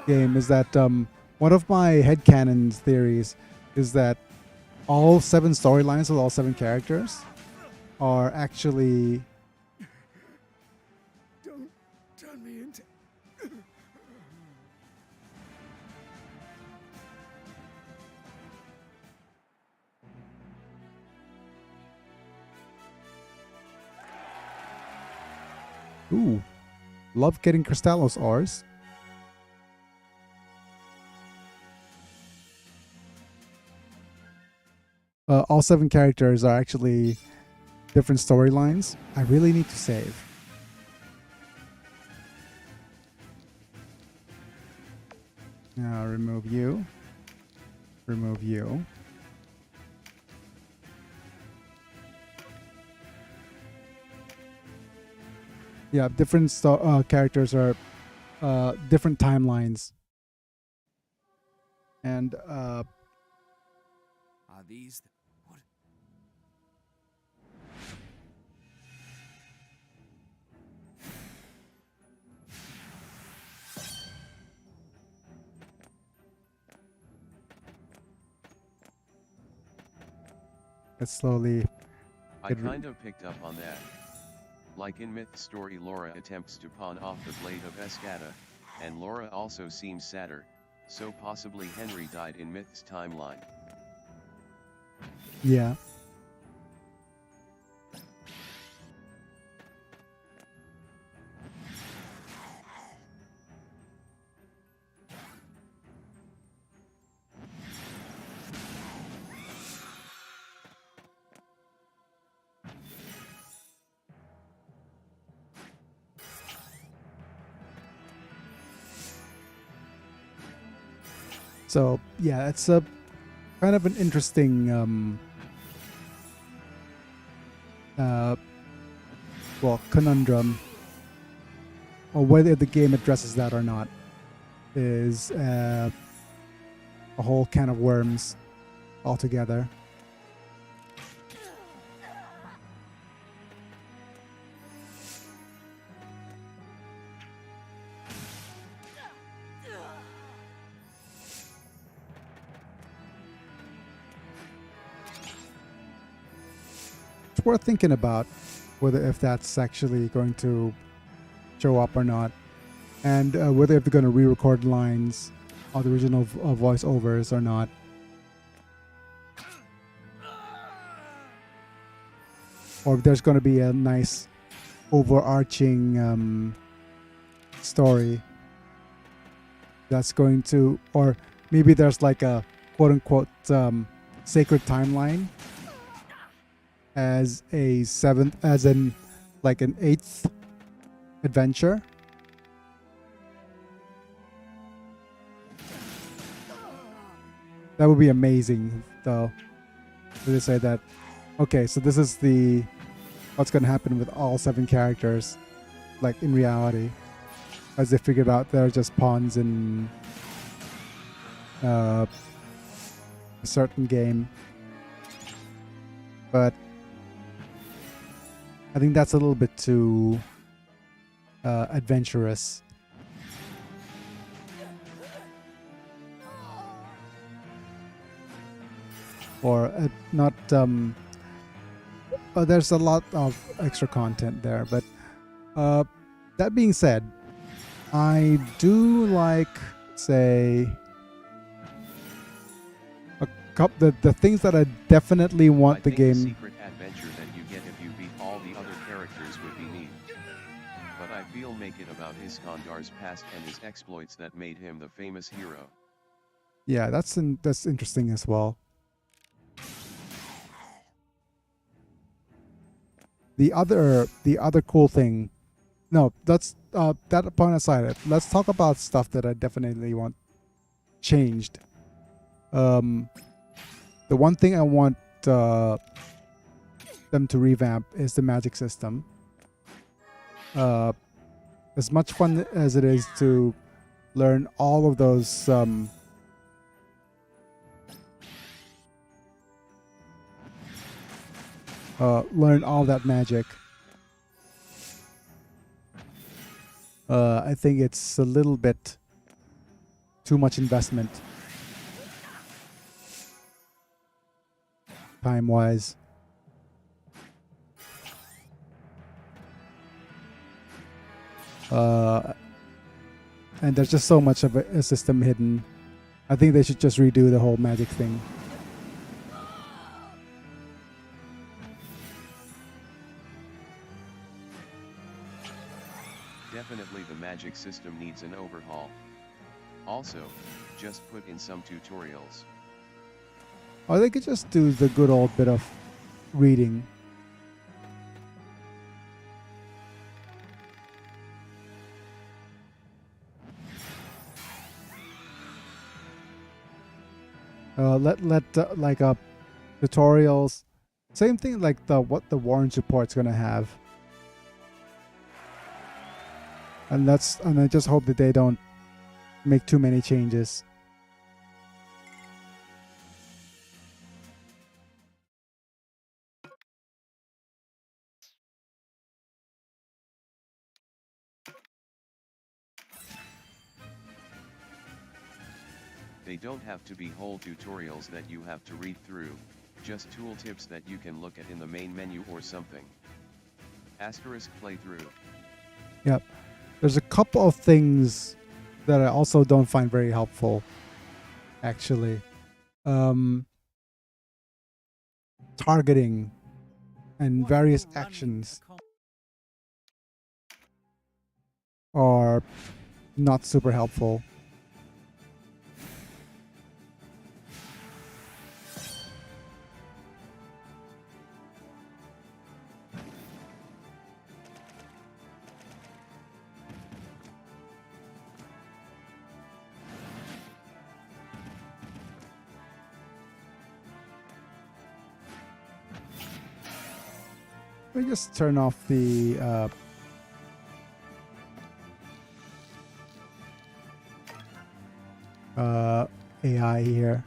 game, is that one of my headcanon theories is that all 7 storylines with all 7 characters are actually... Don't turn me into... Ooh. Love getting Crystallos ores. All 7 characters are actually different storylines. I really need to save. Now remove you. Remove you. Yeah, different characters are different timelines. And Are these what? It's slowly. I It re- kind of picked up on that. Like in Myth Story, Laura attempts to pawn off the blade of Escata, and Laura also seems sadder, so possibly Henry died in Myth's timeline. Yeah. So yeah, it's a kind of an interesting conundrum, or whether the game addresses that or not is a whole can of worms altogether. It's worth thinking about whether if that's actually going to show up or not, and whether if they're going to re-record lines of the original voiceovers or not. Or if there's going to be a nice overarching story that's going to, or maybe there's like a quote-unquote sacred timeline as a seventh, as in like an eighth adventure. That would be amazing, though. They say that, okay, so this is the what's going to happen with all 7 characters, like in reality, as they figured out they're just pawns in a certain game. But I think that's a little bit too adventurous. Or not. There's a lot of extra content there, but that being said, I do like, say, the things that I definitely want the game. The secret adventure that you get if you beat all the other characters would be neat. But I feel make it about Iskandar's past and his exploits that made him the famous hero. Yeah, that's interesting as well. The other cool thing. No, that's that point aside. Let's talk about stuff that I definitely want changed. The one thing I want them to revamp is the magic system. As much fun as it is to learn all of those learn all that magic, I think it's a little bit too much investment time-wise. And there's just so much of a system hidden. I think they should just redo the whole magic thing. Definitely the magic system needs an overhaul. Also, just put in some tutorials. Or they could just do the good old bit of reading. Let like tutorials, same thing like what the Warren support's gonna have, and I just hope that they don't make too many changes. They don't have to be whole tutorials that you have to read through. Just tooltips that you can look at in the main menu or something. Asterisk playthrough. Yep. There's a couple of things that I also don't find very helpful, actually. Targeting and What various you're running actions a com- are not super helpful. Let me just turn off the AI here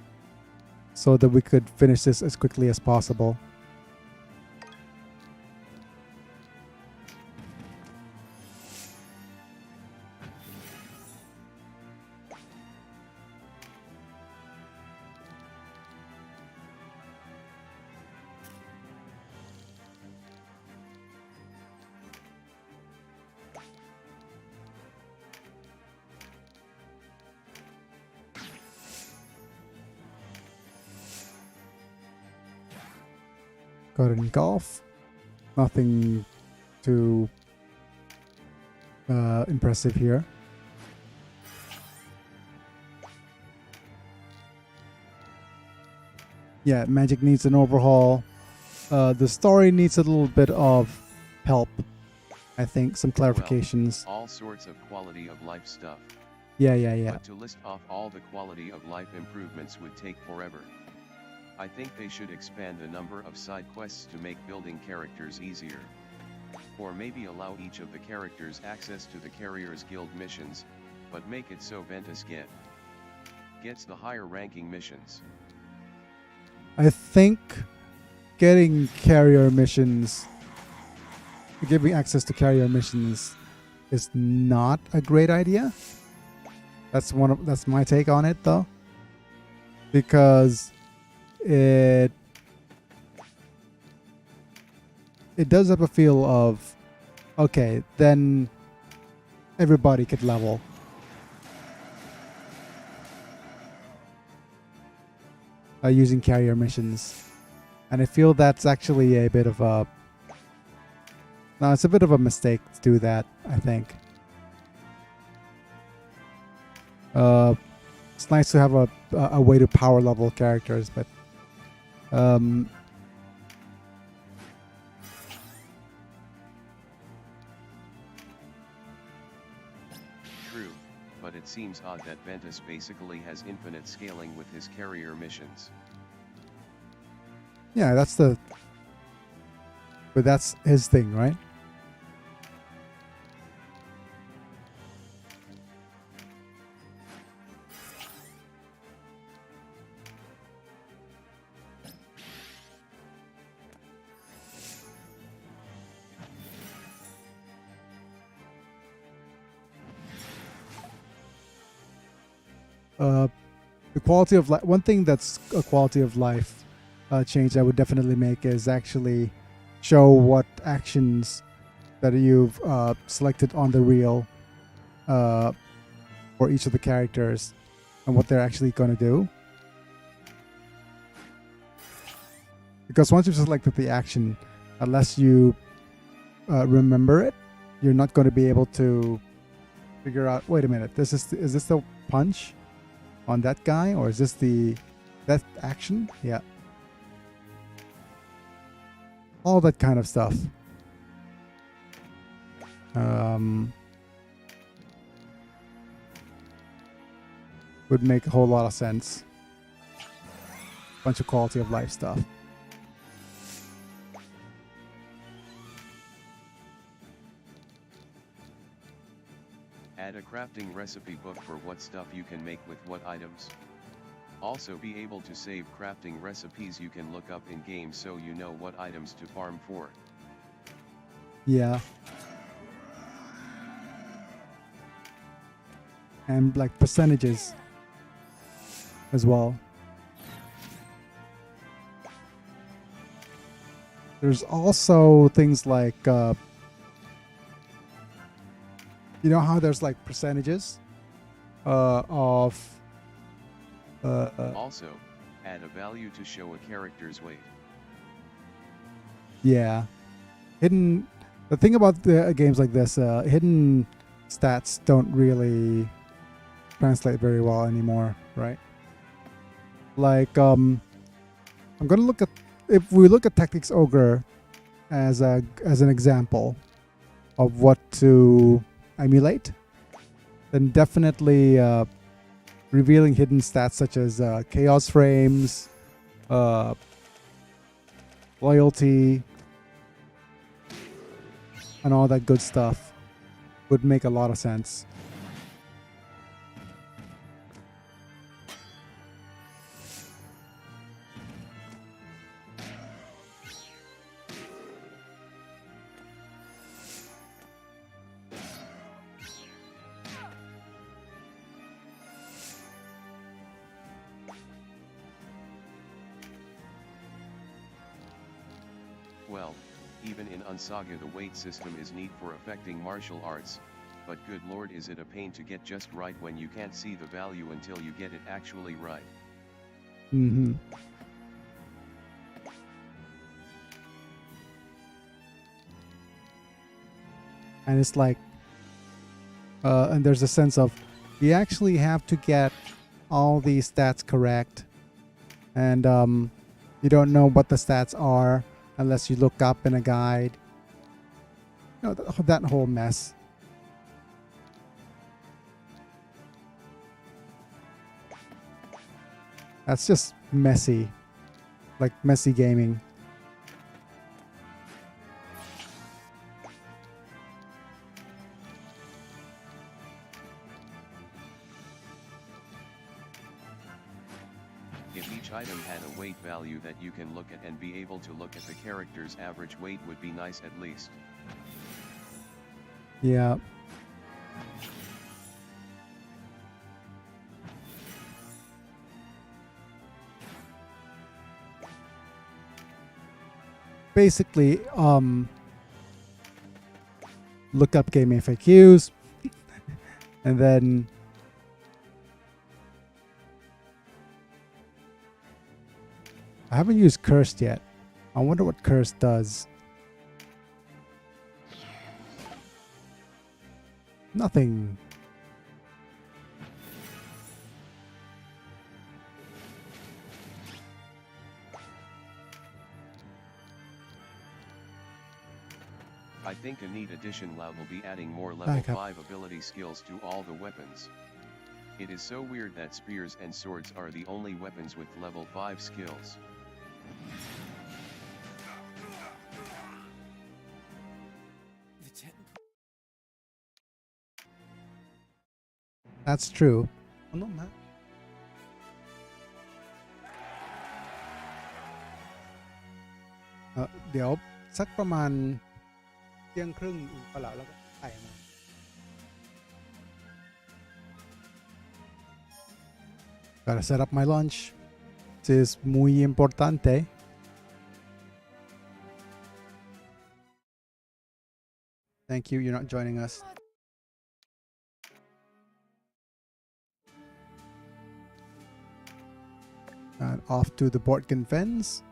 so that we could finish this as quickly as possible. Got it in golf. Nothing too impressive here. Yeah, magic needs an overhaul. The story needs a little bit of help. I think some clarifications. Well, all sorts of quality of life stuff. Yeah. But to list off all the quality of life improvements would take forever. I think they should expand the number of side quests to make building characters easier. Or maybe allow each of the characters access to the Carriers Guild missions, but make it so Ventus gets the higher ranking missions. I think getting carrier missions, giving access to carrier missions, is not a great idea. That's my take on it, though, because it does have a feel of, okay, then everybody could level. Using carrier missions, and I feel that's actually a bit of a it's a bit of a mistake to do that. I think it's nice to have a way to power level characters, but True, but it seems odd that Ventus basically has infinite scaling with his carrier missions. yeah, but that's his thing, right? The quality of life. One thing that's a quality of life change I would definitely make is actually show what actions that you've selected on the reel for each of the characters and what they're actually going to do. Because once you've selected the action, unless you remember it, you're not going to be able to figure out, wait a minute, is this the punch on that guy, or is this that action? Yeah. All that kind of stuff. Would make a whole lot of sense. Bunch of quality of life stuff. Add a crafting recipe book for what stuff you can make with what items. Also be able to save crafting recipes you can look up in game so you know what items to farm for. Yeah. And like percentages as well. There's also things like, you know how there's like percentages of. Also, add a value to show a character's weight. Yeah, hidden. The thing about the games like this, hidden stats don't really translate very well anymore, right? Like, I'm gonna look at, if we look at Tactics Ogre as an example of what to emulate, then definitely revealing hidden stats such as chaos frames, loyalty, and all that good stuff would make a lot of sense. Well, even in Unsaga the weight system is neat for affecting martial arts, but good lord is it a pain to get just right when you can't see the value until you get it actually right. Mm-hmm. And it's like, and there's a sense of, you actually have to get all these stats correct, and you don't know what the stats are unless you look up in a guide. You know, that whole mess. That's just messy, like messy gaming. If each item had a weight value that you can look at and be able to look at the character's average weight would be nice at least. Yeah. Basically, look up game FAQs, and then I haven't used Cursed yet. I wonder what Cursed does. Nothing. I think a neat addition will be adding more level 5 ability skills to all the weapons. It is so weird that spears and swords are the only weapons with level 5 skills. That's true. เดี๋ยวสักประมาณเที่ยงครึ่งก็แล้วก็ไปมา Gotta set up my lunch. This is muy importante. Thank you. You're not joining us. And off to the Bortgen Fens.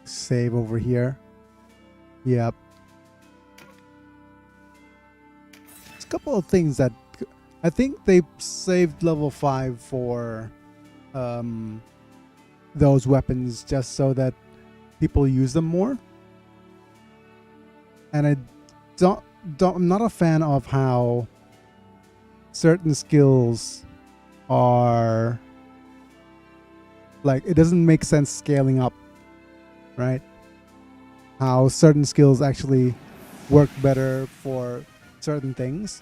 Save over here. Yep. There's a couple of things that I think they saved level 5 for those weapons just so that people use them more. And I'm not a fan of how certain skills are like, it doesn't make sense scaling up, right? How certain skills actually work better for certain things.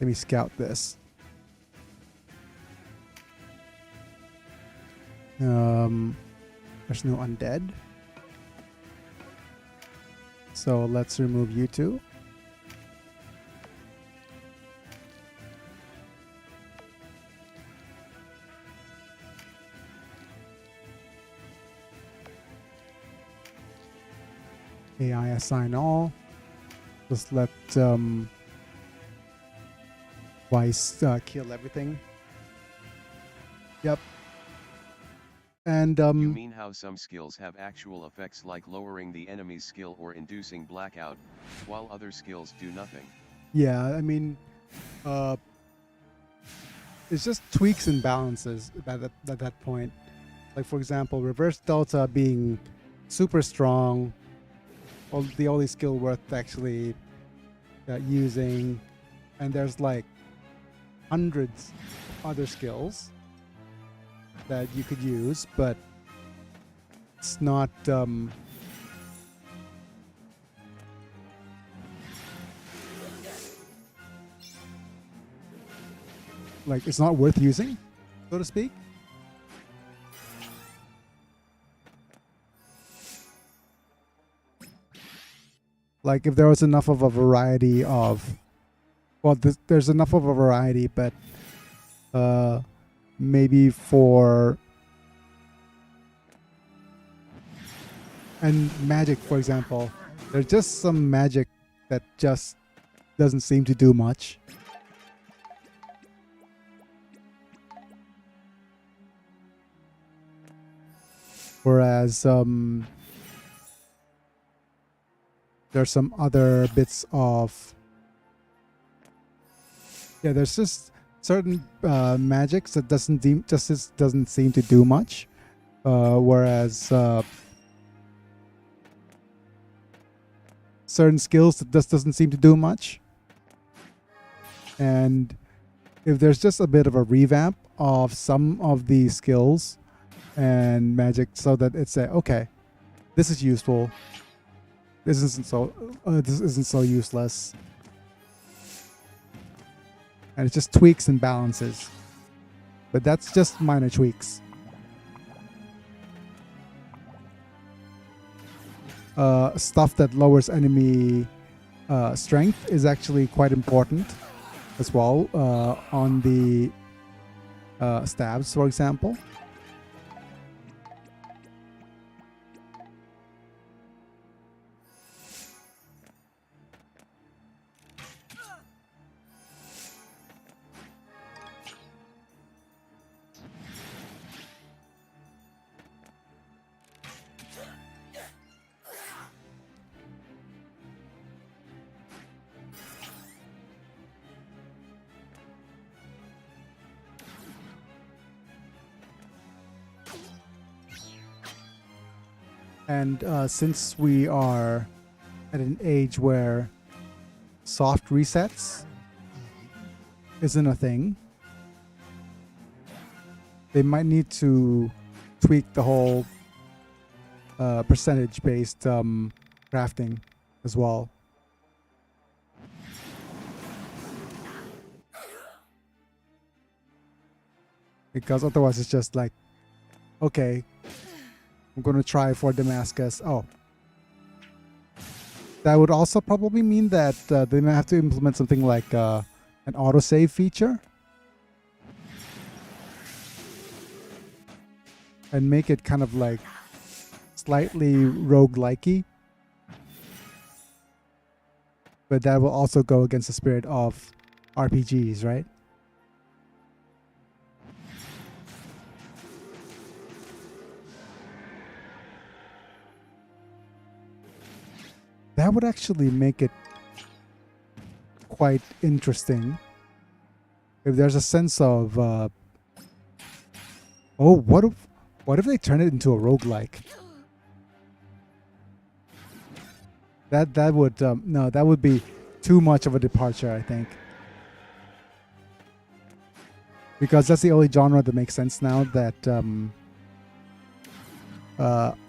Let me scout this. There's no undead. So let's remove you two. AI assign all. Just let Vice kill everything. Yep. And You mean how some skills have actual effects like lowering the enemy's skill or inducing blackout, while other skills do nothing? yeah, I mean, it's just tweaks and balances at that point. Like for example, reverse delta being super strong, the only skill worth actually using, and there's like hundreds other skills that you could use, but it's not like it's not worth using, so to speak. Like if there was enough of a variety of, well, there's enough of a variety, but maybe for, and magic, for example, there's just some magic that just doesn't seem to do much. Whereas there's some other bits of, yeah, there's just certain magics that doesn't seem to do much, whereas certain skills that just doesn't seem to do much. And if there's just a bit of a revamp of some of the skills and magic, so that it's okay, this is useful, this isn't so useless, and it just tweaks and balances, but that's just minor tweaks. Stuff that lowers enemy strength is actually quite important as well, on the stabs, for example. And since we are at an age where soft resets isn't a thing, they might need to tweak the whole percentage-based crafting as well. Because otherwise it's just like, okay, I'm going to try for Damascus. Oh. That would also probably mean that they might have to implement something like an autosave feature. And make it kind of like slightly roguelike-y. But that will also go against the spirit of RPGs, right? That would actually make it quite interesting. If there's a sense of, oh, what if they turn it into a roguelike? That would no, that would be too much of a departure, I think. Because that's the only genre that makes sense now. That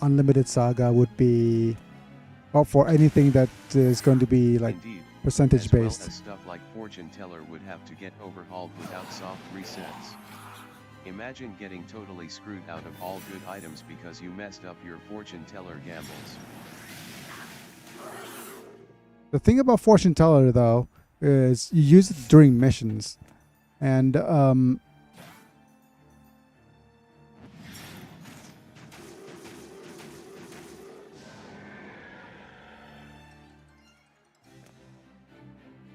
Unlimited Saga would be, or for anything that is going to be like percentage based. As well as stuff like Fortune Teller would have to get overhauled without soft resets. Imagine getting totally screwed out of all good items because you messed up your Fortune Teller gambles. The thing about Fortune Teller, though, is you use it during missions. And,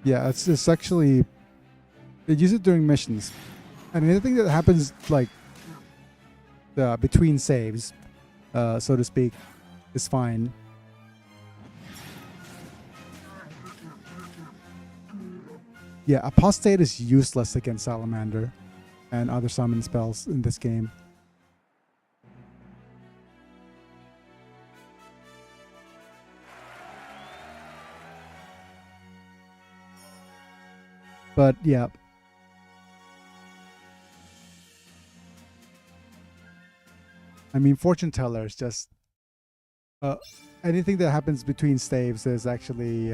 yeah, it's actually... They use it during missions. And anything that happens, like, between saves, so to speak, is fine. Yeah, Apostate is useless against Salamander and other summon spells in this game. But yeah. I mean, Fortune Teller is just... anything that happens between staves is actually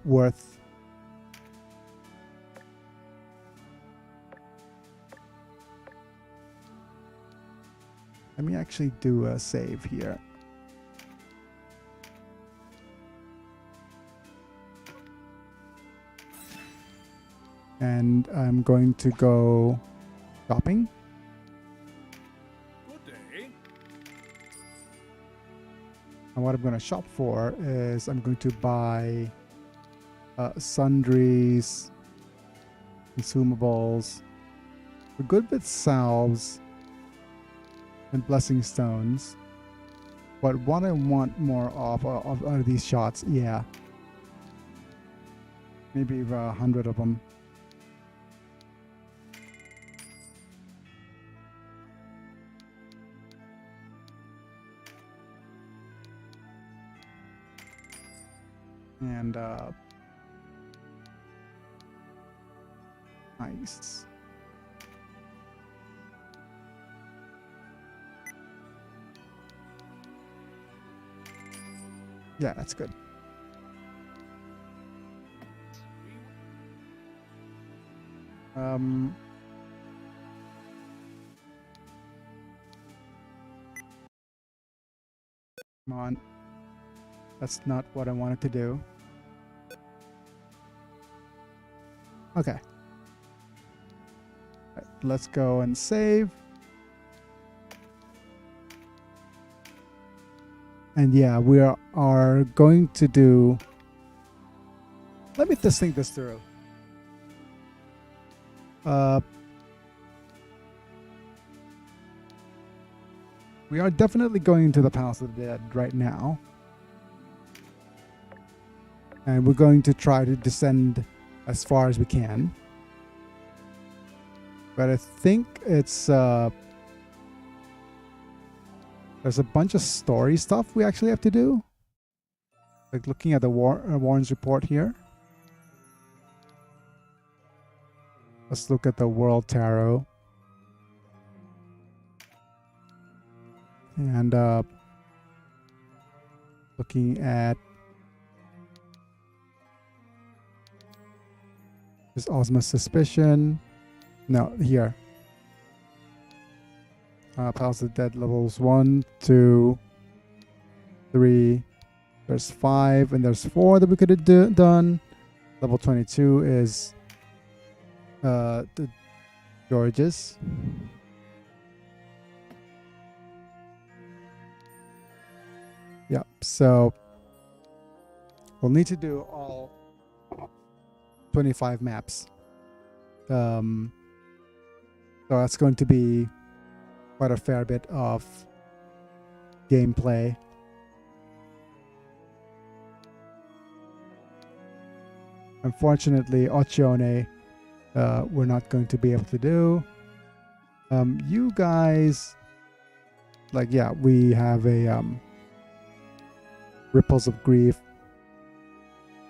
worth... Let me actually do a save here. And I'm going to go shopping. Good day. And what I'm going to shop for is I'm going to buy sundries, consumables, a good bit salves, and blessing stones. But what I want more of are these shots. Yeah. Maybe 100 of them. And nice. Yeah, that's good. Come on. That's not what I wanted to do. Okay. Right, let's go and save. And yeah, we are going to do... Let me just think this through. We are definitely going into the Palace of the Dead right now. And we're going to try to descend as far as we can. But I think it's... there's a bunch of story stuff we actually have to do. Like looking at the Warren's report here. Let's look at the World Tarot. And looking at this Ozma's Suspicion. No, here. Palace of the Dead levels 1, 2, 3. There's 5 and there's 4 that we could have done. Level 22 is the Georges. Yep, so we'll need to do all 25 maps. So that's going to be quite a fair bit of gameplay. Unfortunately, Ochione we're not going to be able to do. You guys, like, yeah, we have a Ripples of Grief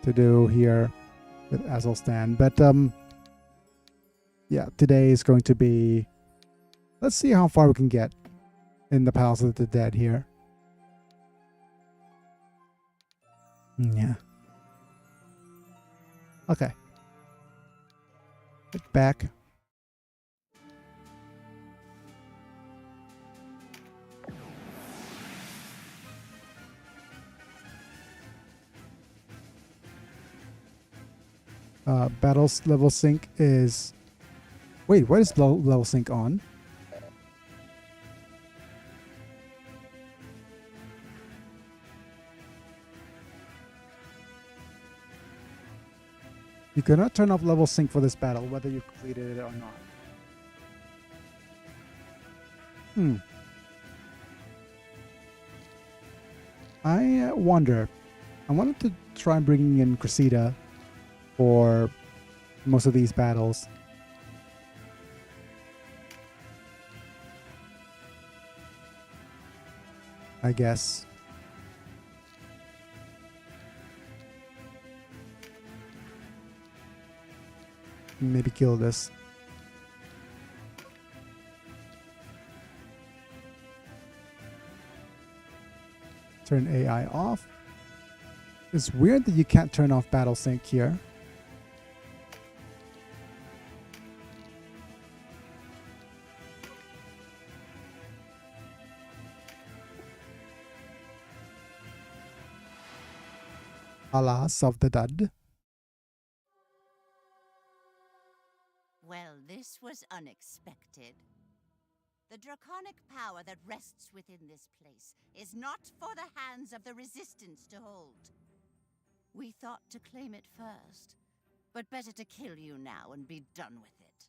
to do here with Azelstan. But yeah, today is going to be... Let's see how far we can get in the Palace of the Dead here. Yeah. Okay. Get back. Battles level sync is... Wait, what is level sync on? You cannot turn off level sync for this battle, whether you completed it or not. I wonder. I wanted to try bringing in Cressida for most of these battles. I guess. Maybe kill this. Turn AI off. It's weird that you can't turn off battle sync here. Alas of the dud. Well, this was unexpected. The draconic power that rests within this place is not for the hands of the Resistance to hold. We thought to claim it first, but better to kill you now and be done with it.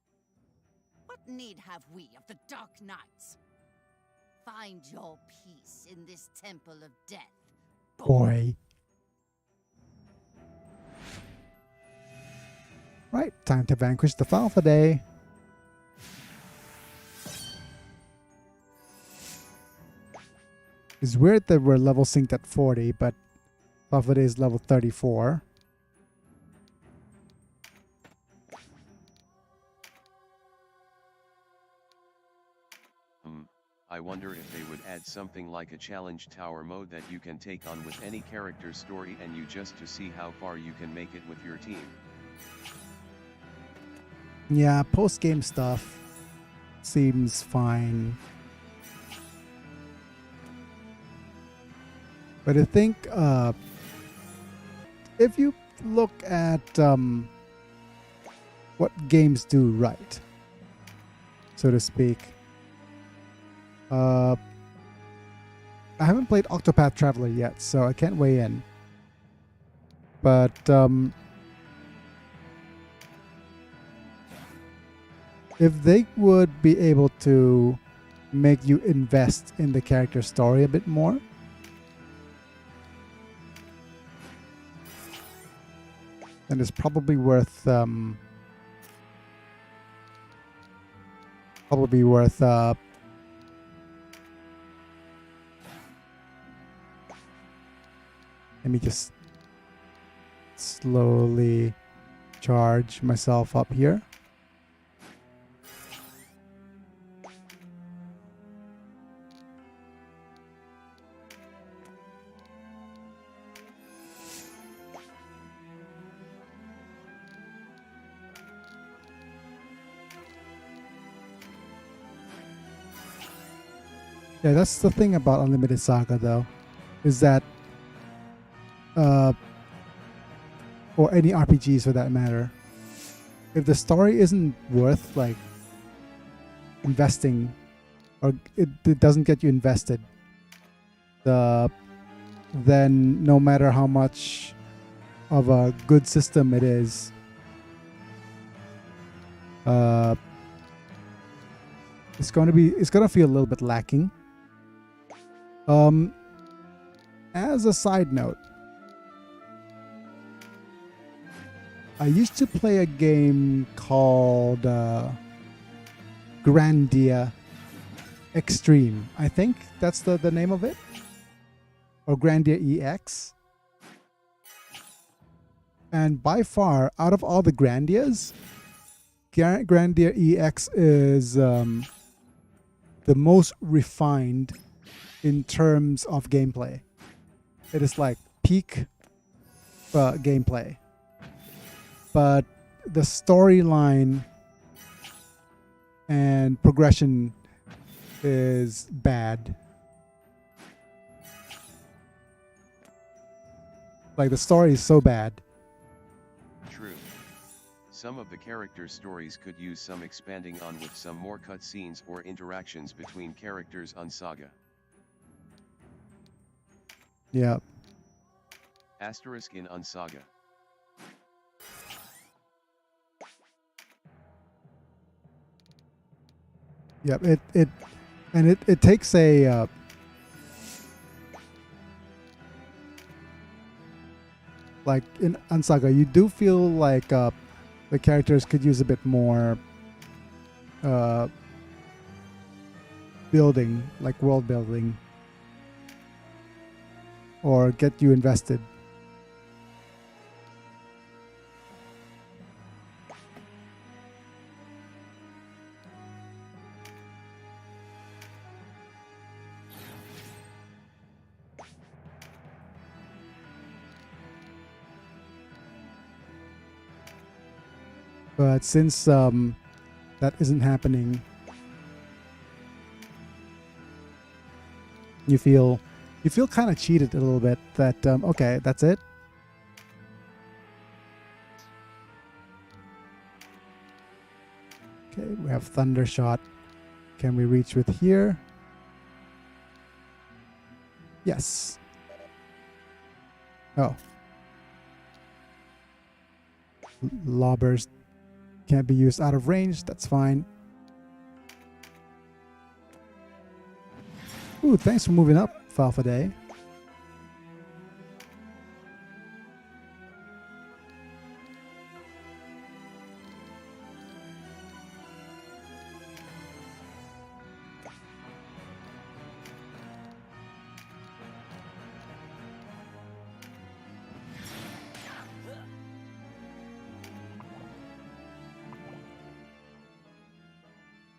What need have we of the Dark Knights? Find your peace in this temple of death, Boy. Right, time to vanquish the Falfa Day. It's weird that we're level synced at 40, but Falfa Day is level 34. I wonder if they would add something like a challenge tower mode that you can take on with any character's story and you just to see how far you can make it with your team. Yeah, post-game stuff seems fine. But I think if you look at what games do right, so to speak, I haven't played Octopath Traveler yet, so I can't weigh in. But if they would be able to make you invest in the character story a bit more, then it's probably worth let me just slowly charge myself up here. Yeah, that's the thing about Unlimited Saga, though, is that, or any RPGs for that matter, if the story isn't worth, like, investing, or it doesn't get you invested, then no matter how much of a good system it is, it's gonna feel a little bit lacking. As a side note, I used to play a game called Grandia Extreme. I think that's the name of it. Or Grandia EX. And by far, out of all the Grandias, Grandia EX is the most refined in terms of gameplay. It is like peak gameplay. But the storyline and progression is bad. Like, the story is so bad. True. Some of the characters' stories could use some expanding on with some more cutscenes or interactions between characters on Saga. Yeah. Asterisk in Unsaga. Yep. It takes a like in Unsaga, you do feel like the characters could use a bit more building, like world building, or get you invested. But since that isn't happening, you feel kind of cheated a little bit. That okay, that's it. Okay, we have Thunder Shot. Can we reach with here? Yes. Oh. Lobbers can't be used out of range. That's fine. Ooh, thanks for moving up, Falfa Day.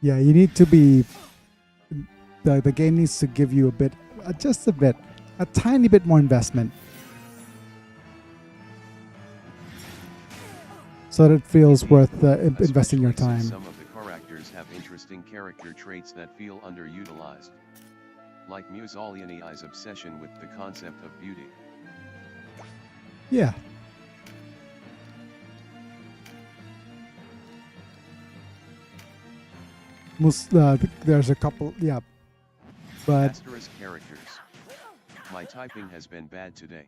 Yeah, you need to be... The game needs to give you a bit, just a bit, a tiny bit more investment. So that it feels worth investing your time. Some of the characters have interesting character traits that feel underutilized. Like Musoliani's obsession with the concept of beauty. Yeah. There's a couple, yeah. But Asterisk characters. My typing has been bad today.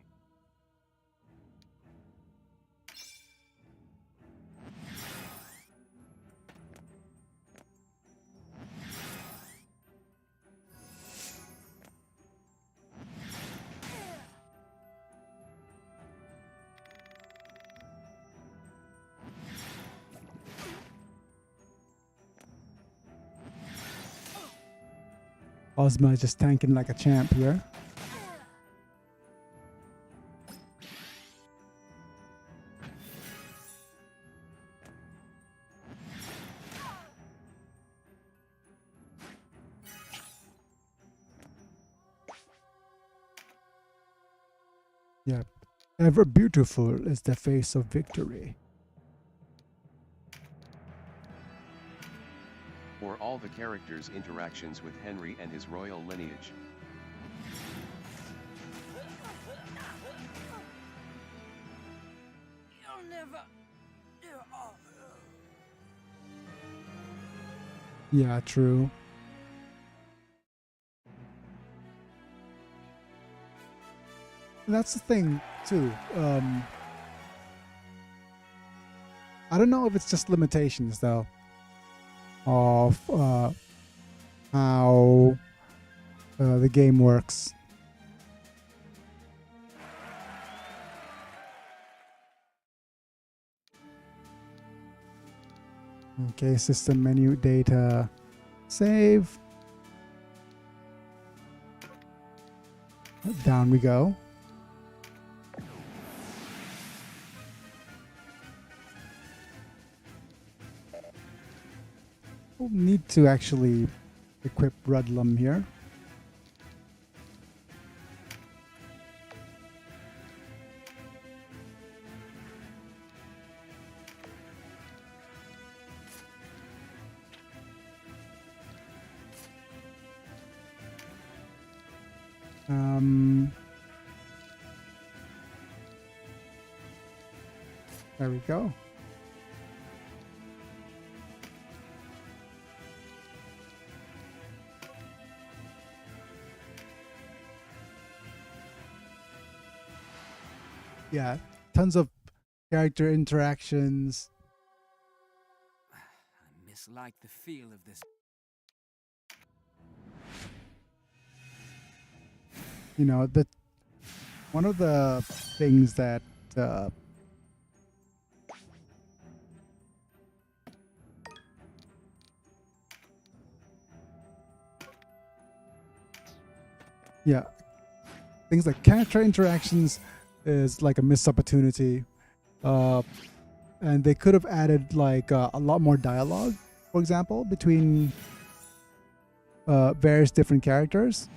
Ozma is just tanking like a champ here. Yep. Ever beautiful is the face of victory. Or all the characters' interactions with Henry and his royal lineage. You'll never... Yeah, true. That's the thing too. I don't know if it's just limitations though of how the game works. Okay, system menu, data, save. Down we go. We'll need to actually equip Rudlum here. There we go. yeah, tons of character interactions. I mislike the feel of this. You know, that one of the things that uh, yeah, things like character interactions is like a missed opportunity. And they could have added like a lot more dialogue, for example, between various different characters.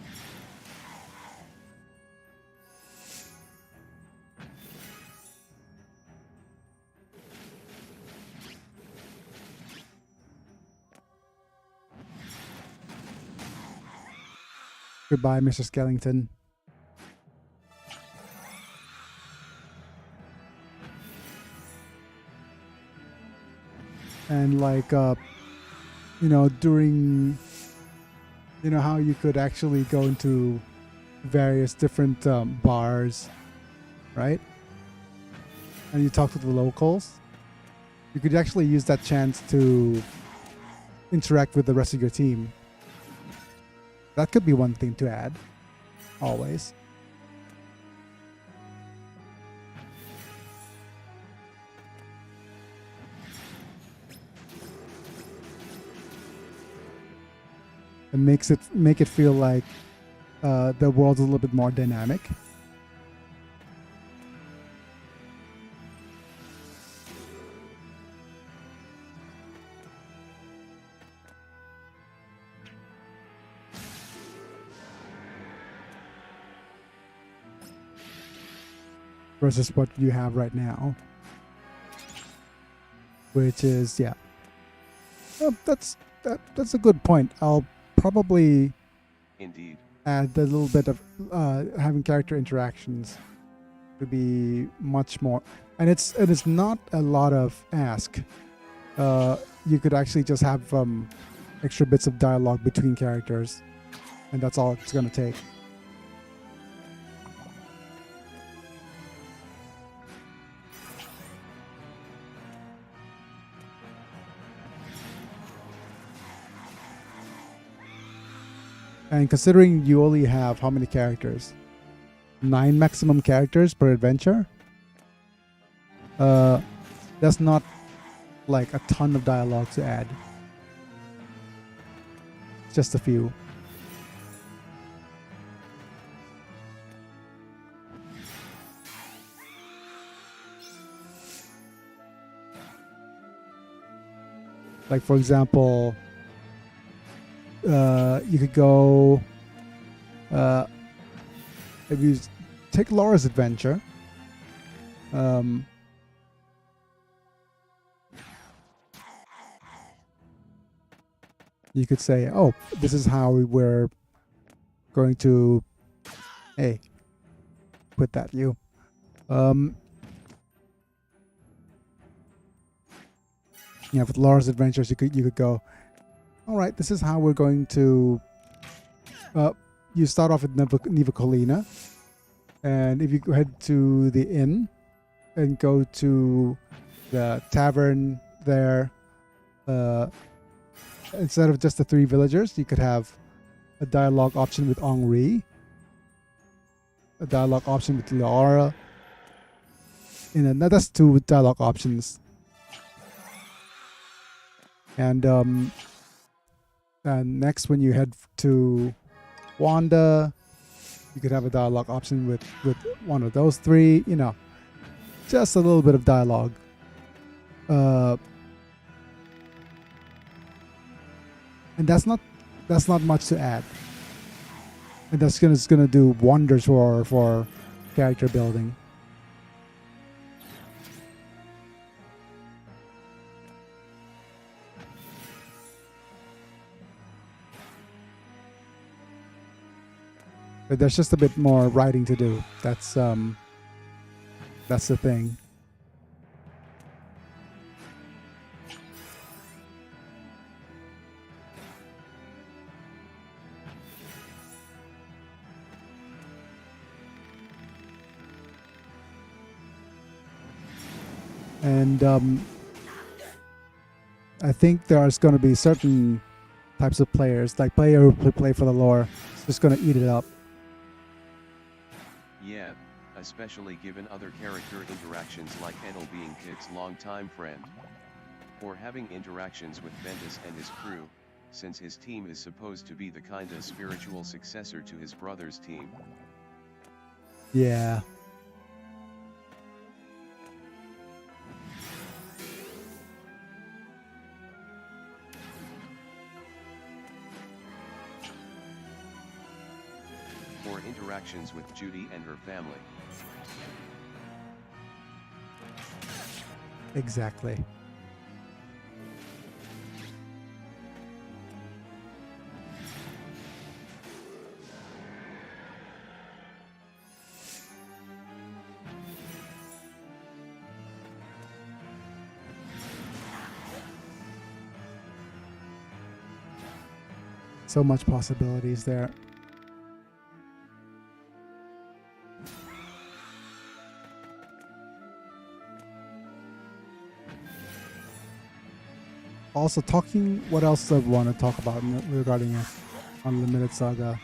Goodbye, Mr. Skellington. And like you know, during, you know, how you could actually go into various different bars, right? And you talk to the locals. You could actually use that chance to interact with the rest of your team. That could be one thing to add, always. And make it feel like the world's a little bit more dynamic. Versus what you have right now, which is, yeah, that's a good point. I'll probably Indeed. add a little bit of having character interactions to be much more, and it's not a lot of ask. You could actually just have extra bits of dialogue between characters, and that's all it's gonna take. And considering you only have how many characters? 9 maximum characters per adventure? That's not like a ton of dialogue to add. Just a few. Like, for example, you could go if you take Laura's adventure, you could say, oh, this is how we're going to, hey, quit that, you. Yeah, with Laura's adventures, you could go, all right, this is how we're going to. You start off at Nivacolina, and if you head to the inn and go to the tavern there, instead of just the 3 villagers, you could have a dialogue option with Henri, a dialogue option with Laura, and then that's 2 dialogue options. And next, when you head to Wanda, you could have a dialogue option with one of those 3. You know, just a little bit of dialogue. And that's not much to add. And that's gonna do wonders for character building. But there's just a bit more writing to do. That's the thing. And I think there's going to be certain types of players, like player who play for the lore, just going to eat it up. Yeah, especially given other character interactions like Enel being Kit's longtime friend. Or having interactions with Bendis and his crew, since his team is supposed to be the kinda spiritual successor to his brother's team. Yeah. Or interactions with Judy and her family. Exactly. So much possibilities there. Also, what else I want to talk about regarding Unlimited Saga?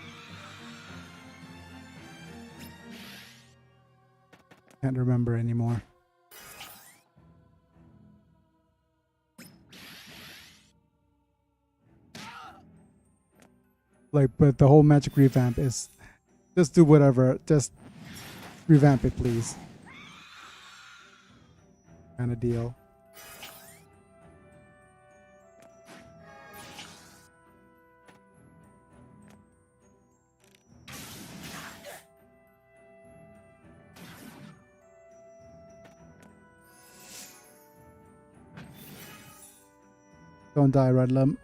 Can't remember anymore. Like, but the whole Magic revamp is just do whatever, just revamp it, please. Kind of deal. Don't die, Redlum.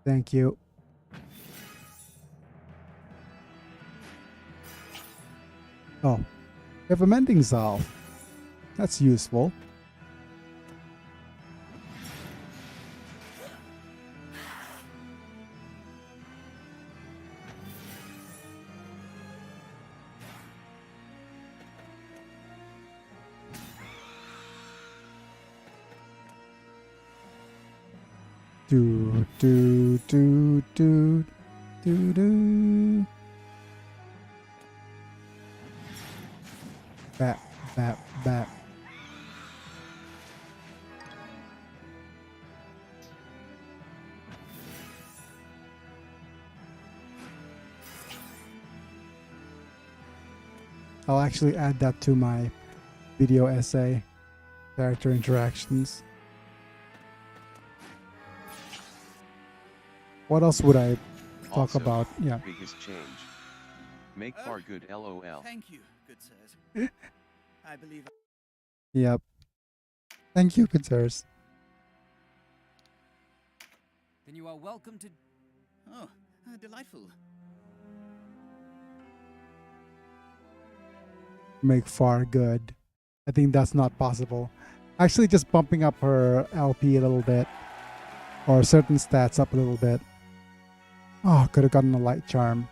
Thank you. Oh, you have a mending salve. That's useful. Do do do do do do. Bat bat bat. I'll actually add that to my video essay. Character interactions. What else would I talk Also, about? Yeah. Biggest change. Make far good LOL. Thank you, good sirs. I believe. Yep. Thank you, good sirs. Then you are welcome to. Oh, delightful. Make far good. I think that's not possible. Actually, just bumping up her LP a little bit, or certain stats up a little bit. Oh, could have gotten a light charm.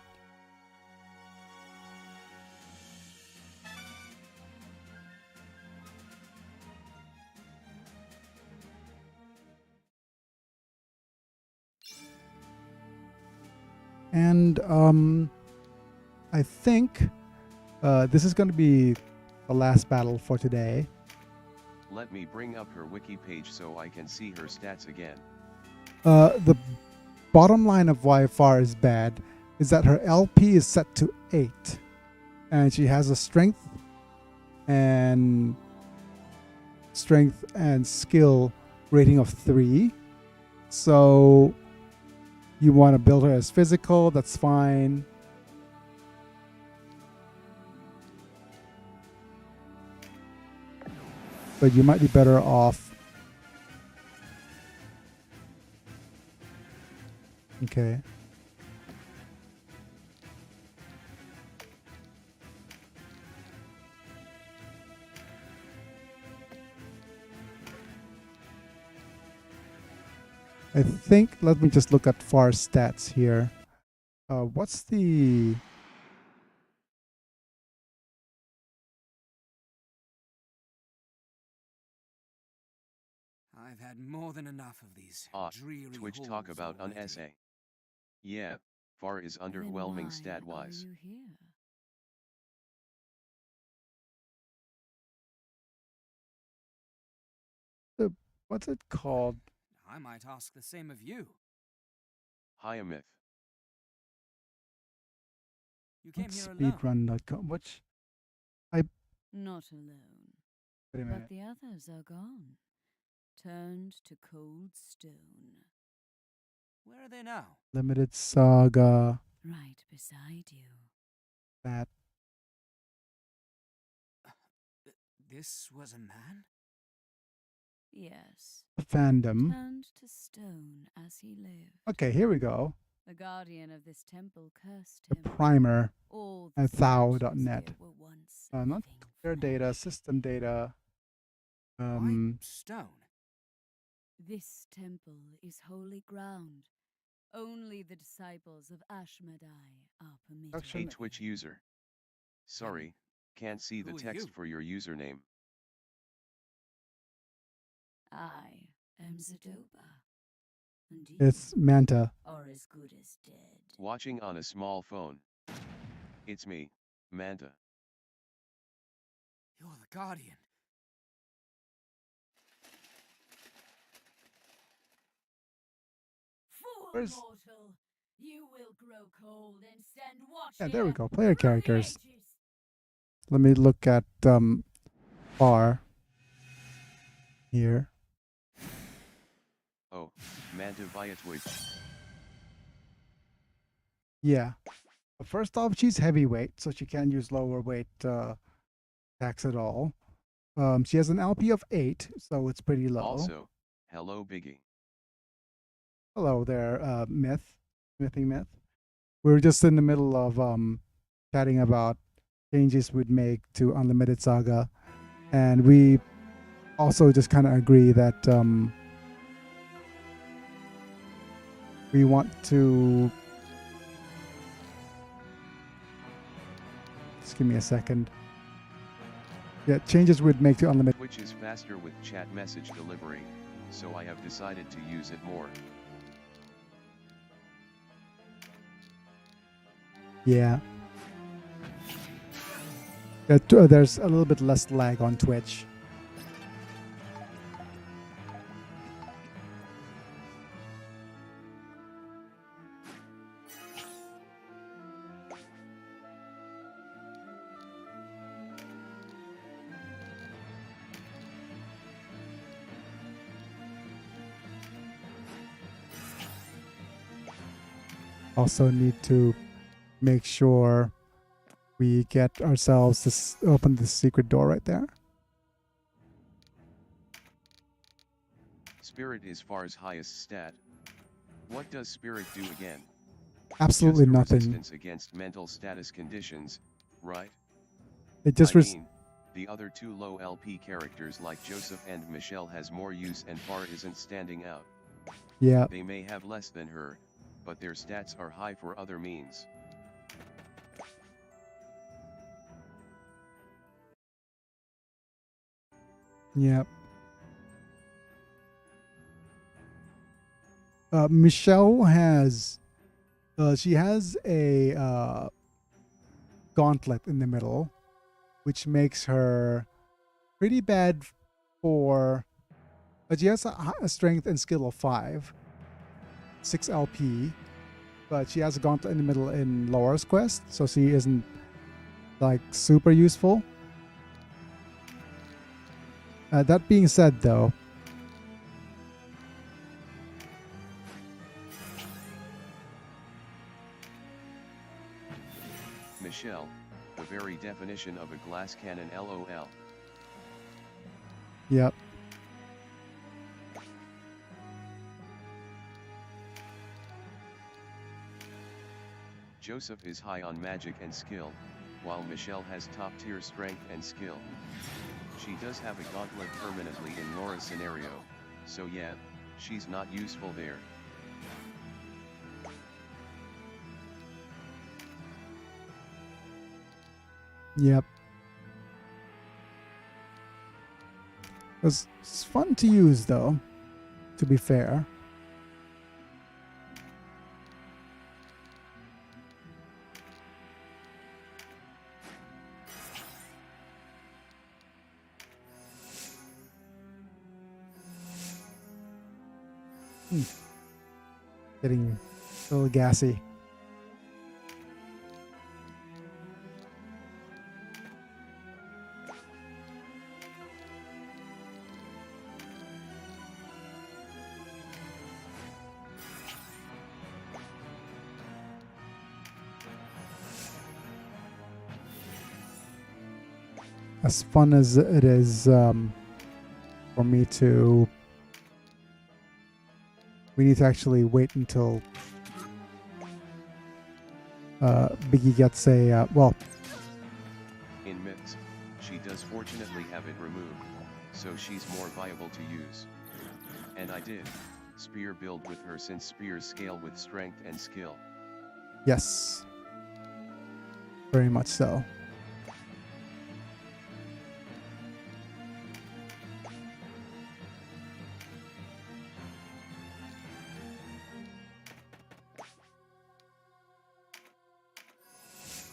And I think this is going to be the last battle for today. Let me bring up her wiki page so I can see her stats again. The bottom line of why far is bad is that her LP is set to 8, and she has a strength and skill rating of 3. So you want to build her as physical, that's fine. But you might be better off. Okay. I think, let me just look at far stats here. What's the... I've had more than enough of these dreary Twitch talk halls about an already. essay. Yeah, far is underwhelming stat-wise. Are you here? What's it called? I might ask the same of you. Hi, a myth. You came here alone. Speedrun.com. Which... Not alone. Wait a minute. But the others are gone. Turned to cold stone. Where are they now? Limited Saga. Right beside you. That... This was a man? Yes. Fandom. Turned to stone as he lived. Okay, here we go. The guardian of this temple cursed The him. primer All at the statues thou.net. here were once Not living their flesh. data, system data. Why stone? This temple is holy ground. Only the disciples of Ashmedai are permitted. Hey Twitch user. Sorry, can't see the Who are text you? for your username. I am Zadoba. And you It's Manta. are as good as dead. Watching on a small phone. It's me, Manta. You're the guardian. Fool Where's- mortal, you will grow cold and stand watch. Yeah, there we here go. Player through the characters. ages. Let me look at R here. Oh, Manta via Twitch. Yeah. First off, she's heavyweight, so she can't use lower weight attacks at all. She has an LP of 8, so it's pretty low. Also, hello Biggy. Hello there, Smithing Myth. We were just in the middle of chatting about changes we'd make to Unlimited Saga, and we also just kind of agree that we want to... Just give me a second. Yeah, changes we'd make to Unlimited. Twitch is faster with chat message delivery, so I have decided to use it more. Yeah. There's a little bit less lag on Twitch. Also need to make sure we get ourselves this, open the secret door right there. Spirit is Far's highest stat. What does Spirit do again? Absolutely Just a nothing. resistance against mental status conditions, right? It just I mean, the other two low LP characters like Joseph and Michelle has more use and Far isn't standing out. yeah. They may have less than her, but their stats are high for other means. Yep. Michelle has, she has a gauntlet in the middle, which makes her pretty bad for. She has a strength and skill of 5, 6 LP, but she has a gauntlet in the middle in Laura's quest, so she isn't like super useful. That being said, though, Michelle, the very definition of a glass cannon LOL. yep. Joseph is high on magic and skill, while Michelle has top tier strength and skill. She does have a gauntlet permanently in Laura's scenario, so yeah, She's not useful there. Yep. It's fun to use, though, to be fair. Getting a little gassy. As fun as it is for me to... We need to actually wait until Biggy gets a... well... In myths, she does fortunately have it removed, so she's more viable to use. And I did spear build with her since spears scale with strength and skill. Yes. Very much so.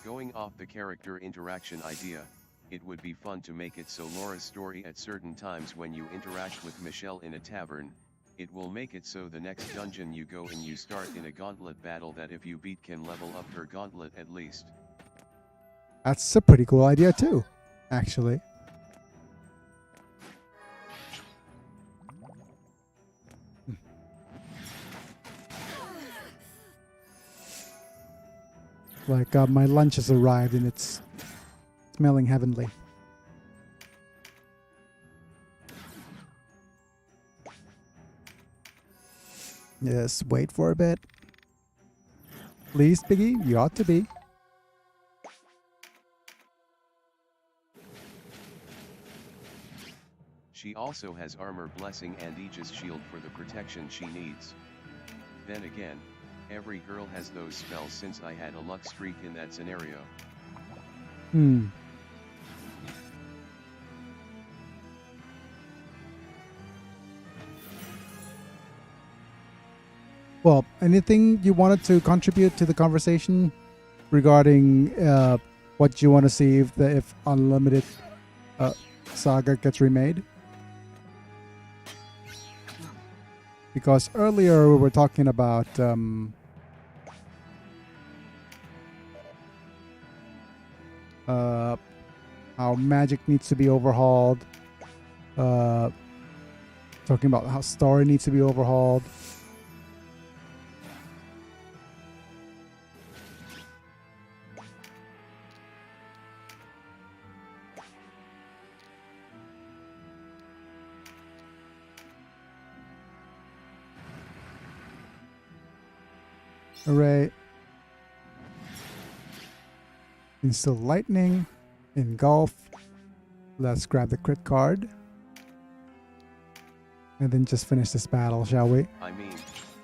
Going off the character interaction idea, it would be fun to make it so Laura's story at certain times when you interact with Michelle in a tavern, it will make it so the next dungeon you go in you start in a gauntlet battle that if you beat can level up her gauntlet at least. That's a pretty cool idea too, actually. Like my lunch has arrived and it's smelling heavenly. Yes, wait for a bit. Please, Biggy, you ought to be. She also has armor blessing and Aegis shield for the protection she needs. Then again, every girl has those spells since I had a luck streak in that scenario. Well, anything you wanted to contribute to the conversation regarding what you want to see if Unlimited Saga gets remade? Because earlier we were talking about how magic needs to be overhauled. Talking about how story needs to be overhauled. Hooray. Instill lightning. Engulf. Let's grab the crit card. And then just finish this battle, shall we? I mean,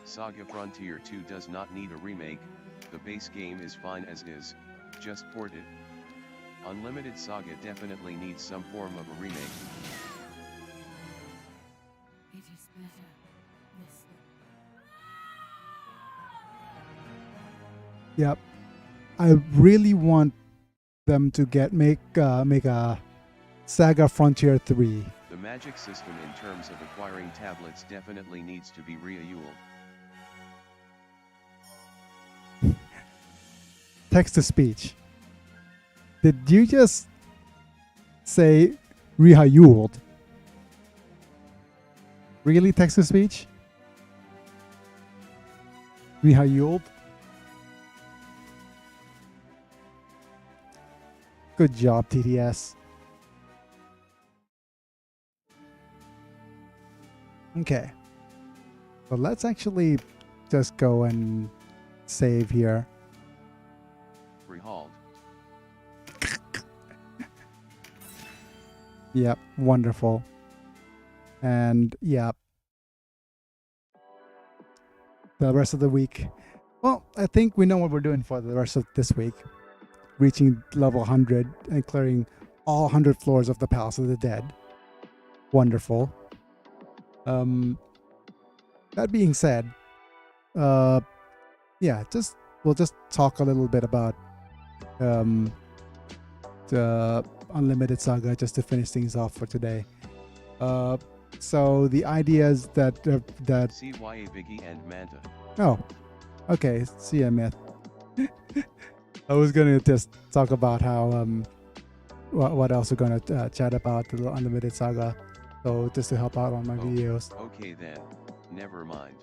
Saga Frontier 2 does not need a remake, the base game is fine as is, just port it. Unlimited Saga definitely needs some form of a remake. It is better this way. Yep. I really want them to make a Saga Frontier 3. The magic system in terms of acquiring tablets definitely needs to be reused. Text to speech. Did you just say rehayuled? Really, text to speech? Rehayuled? Good job, TTS. Okay. So let's actually just go and save here. Rehauled. Yep, wonderful. And yep, the rest of the week. Well, I think we know what we're doing for the rest of this week. Reaching level 100 and clearing all 100 floors of the Palace of the Dead. Wonderful. That being said, yeah, we'll just talk a little bit about the Unlimited Saga just to finish things off for today. So the idea is that CYA Biggy and Manta. Oh, okay. See ya, Myth. I was gonna just talk about how what else we're gonna chat about the Unlimited Saga. So just to help out on my videos. Okay then, never mind.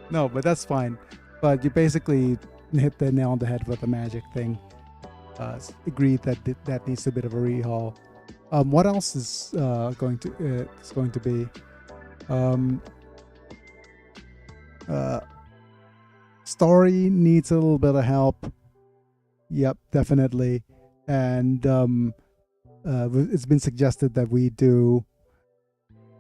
No, but that's fine. But you basically hit the nail on the head with the magic thing. Agreed that that needs a bit of a rehaul. What else is going to be? Story needs a little bit of help. Yep, definitely. And it's been suggested that we do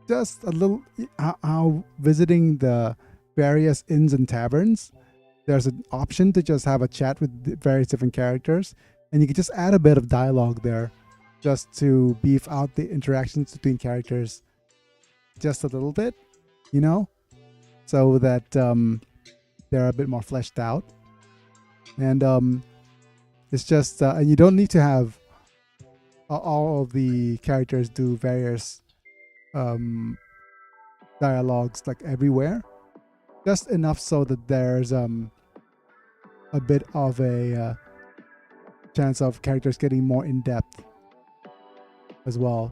just a little how visiting the various inns and taverns. There's an option to just have a chat with the various different characters, and you can just add a bit of dialogue there, just to beef out the interactions between characters, just a little bit, you know, so that they're a bit more fleshed out. And it's just, and you don't need to have all of the characters do various dialogues like everywhere. Just enough so that there's a bit of a chance of characters getting more in depth as well.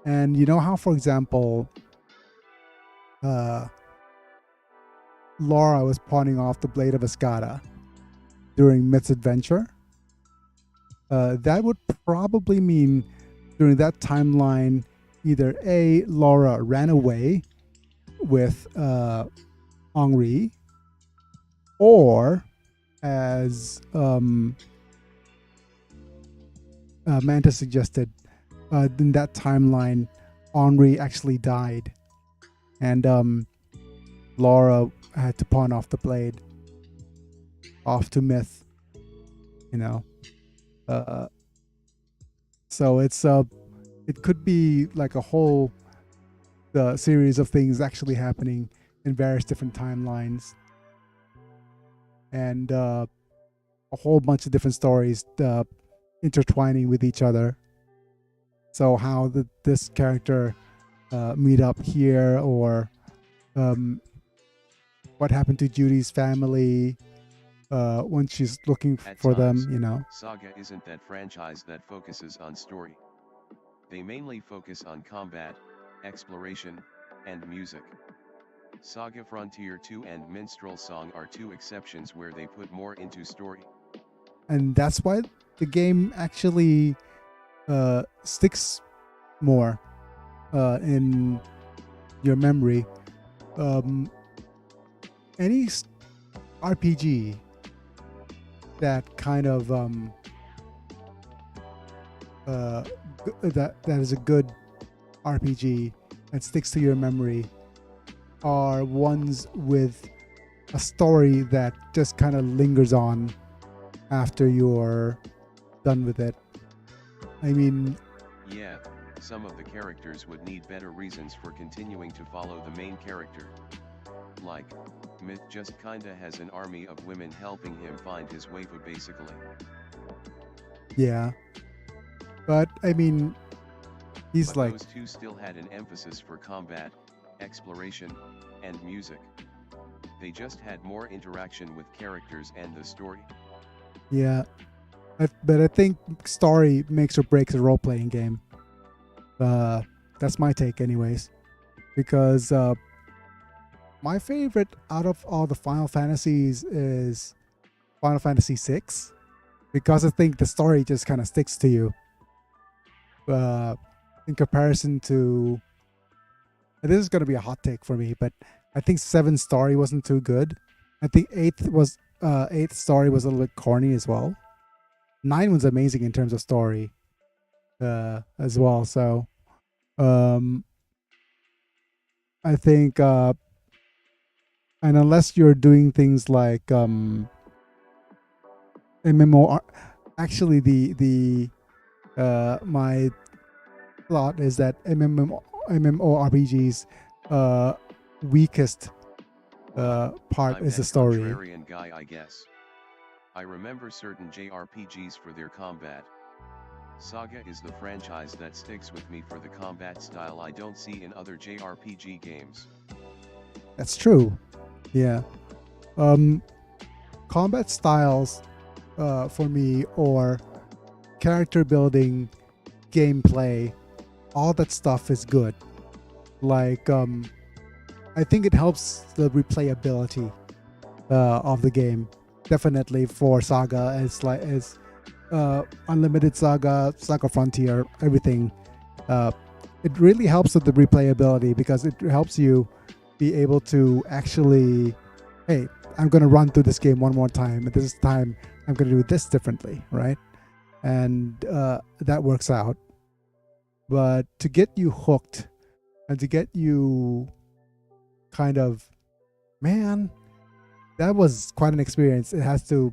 And you know how, for example, Laura was pawning off the blade of Escada during Myth's adventure? That would probably mean during that timeline, either A, Laura ran away with Henri, or as Manta suggested, in that timeline, Henri actually died, and Laura had to pawn off the blade off to Myth, you know. So it could be like a whole series of things actually happening in various different timelines, and a whole bunch of different stories intertwining with each other. So how this character meet up here, or what happened to Judy's family when she's looking for them, you know. Saga isn't that franchise that focuses on story. They mainly focus on combat, exploration, and music. Saga Frontier 2 and Minstrel Song are two exceptions where they put more into story. And that's why the game actually sticks more in your memory. Any RPG that kind of that is a good RPG and sticks to your memory are ones with a story that just kind of lingers on after you're done with it. I mean, yeah, some of the characters would need better reasons for continuing to follow the main character. Like, Myth just kinda has an army of women helping him find his waifu basically. Yeah. But, I mean, he's but like... those two still had an emphasis for combat, exploration, and music. They just had more interaction with characters and the story. Yeah. But I think story makes or breaks a role-playing game. That's my take anyways. Because my favorite out of all the Final Fantasies is Final Fantasy VI. Because I think the story just kind of sticks to you. In comparison to... This is going to be a hot take for me, but I think 7's story wasn't too good. I think 8th story was a little bit corny as well. 9 was amazing in terms of story as well. So I think and unless you're doing things like MMO, actually my thought is that MMORPGs weakest part I'm is the that story. contrarian guy, I guess. I remember certain JRPGs for their combat. Saga is the franchise that sticks with me for the combat style I don't see in other JRPG games. That's true. Yeah. Combat styles for me, or character building, gameplay, all that stuff is good. Like I think it helps the replayability of the game. Definitely for Saga, it's Unlimited Saga, Saga Frontier, everything. It really helps with the replayability because it helps you be able to actually, hey, I'm going to run through this game one more time, and this time I'm going to do this differently, right? And that works out. But to get you hooked and to get you kind of, man, that was quite an experience. It has to,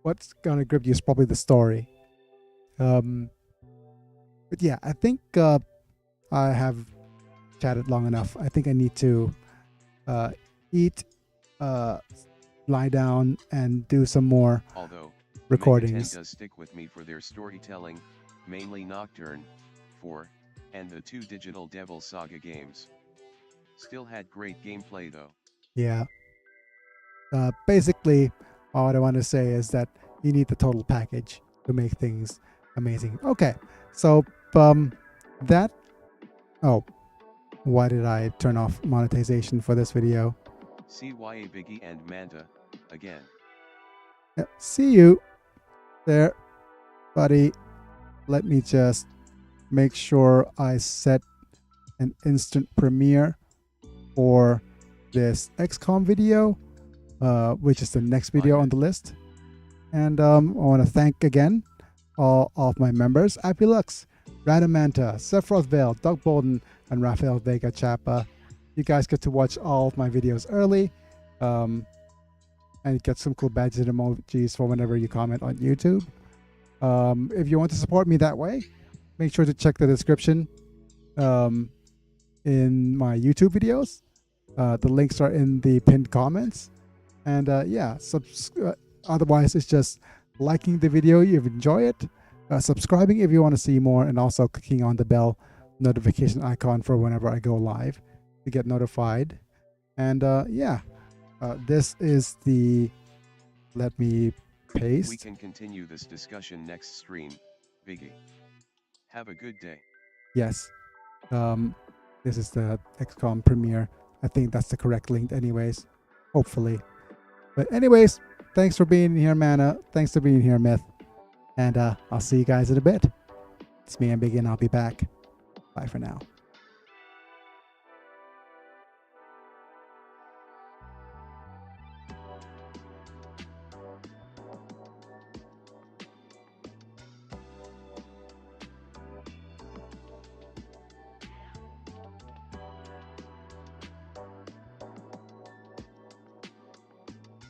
what's going to grip you is probably the story. But yeah, I think I have chatted long enough. I think I need to eat, lie down, and do some more Although, recordings. Megaten does stick with me for their storytelling, mainly Nocturne 4, and the 2 Digital Devil Saga games. Still had great gameplay though. Yeah. Basically, all I want to say is that you need the total package to make things amazing. Okay, so that. Oh, why did I turn off monetization for this video? CYA Biggy and Manta, again. Yeah, see you there, buddy. Let me just make sure I set an instant premiere for this XCOM video, which is the next video on the list. And I want to thank again all of my members: Apilux, Random Manta, Sephiroth Vale, Doug Bolden, and Rafael Vega Chapa. You guys get to watch all of my videos early, and get some cool badges and emojis for whenever you comment on YouTube. If you want to support me that way, make sure to check the description in my YouTube videos. The links are in the pinned comments. And yeah, otherwise it's just liking the video if you enjoy it, subscribing if you want to see more, and also clicking on the bell notification icon for whenever I go live to get notified. And yeah, this is the, let me paste. We can continue this discussion next stream, Biggie. Have a good day. Yes. This is the XCOM premiere. I think that's the correct link anyways. Hopefully. But anyways, thanks for being here, Mana. Thanks for being here, Myth. And I'll see you guys in a bit. It's me and Biggie, and I'll be back. Bye for now.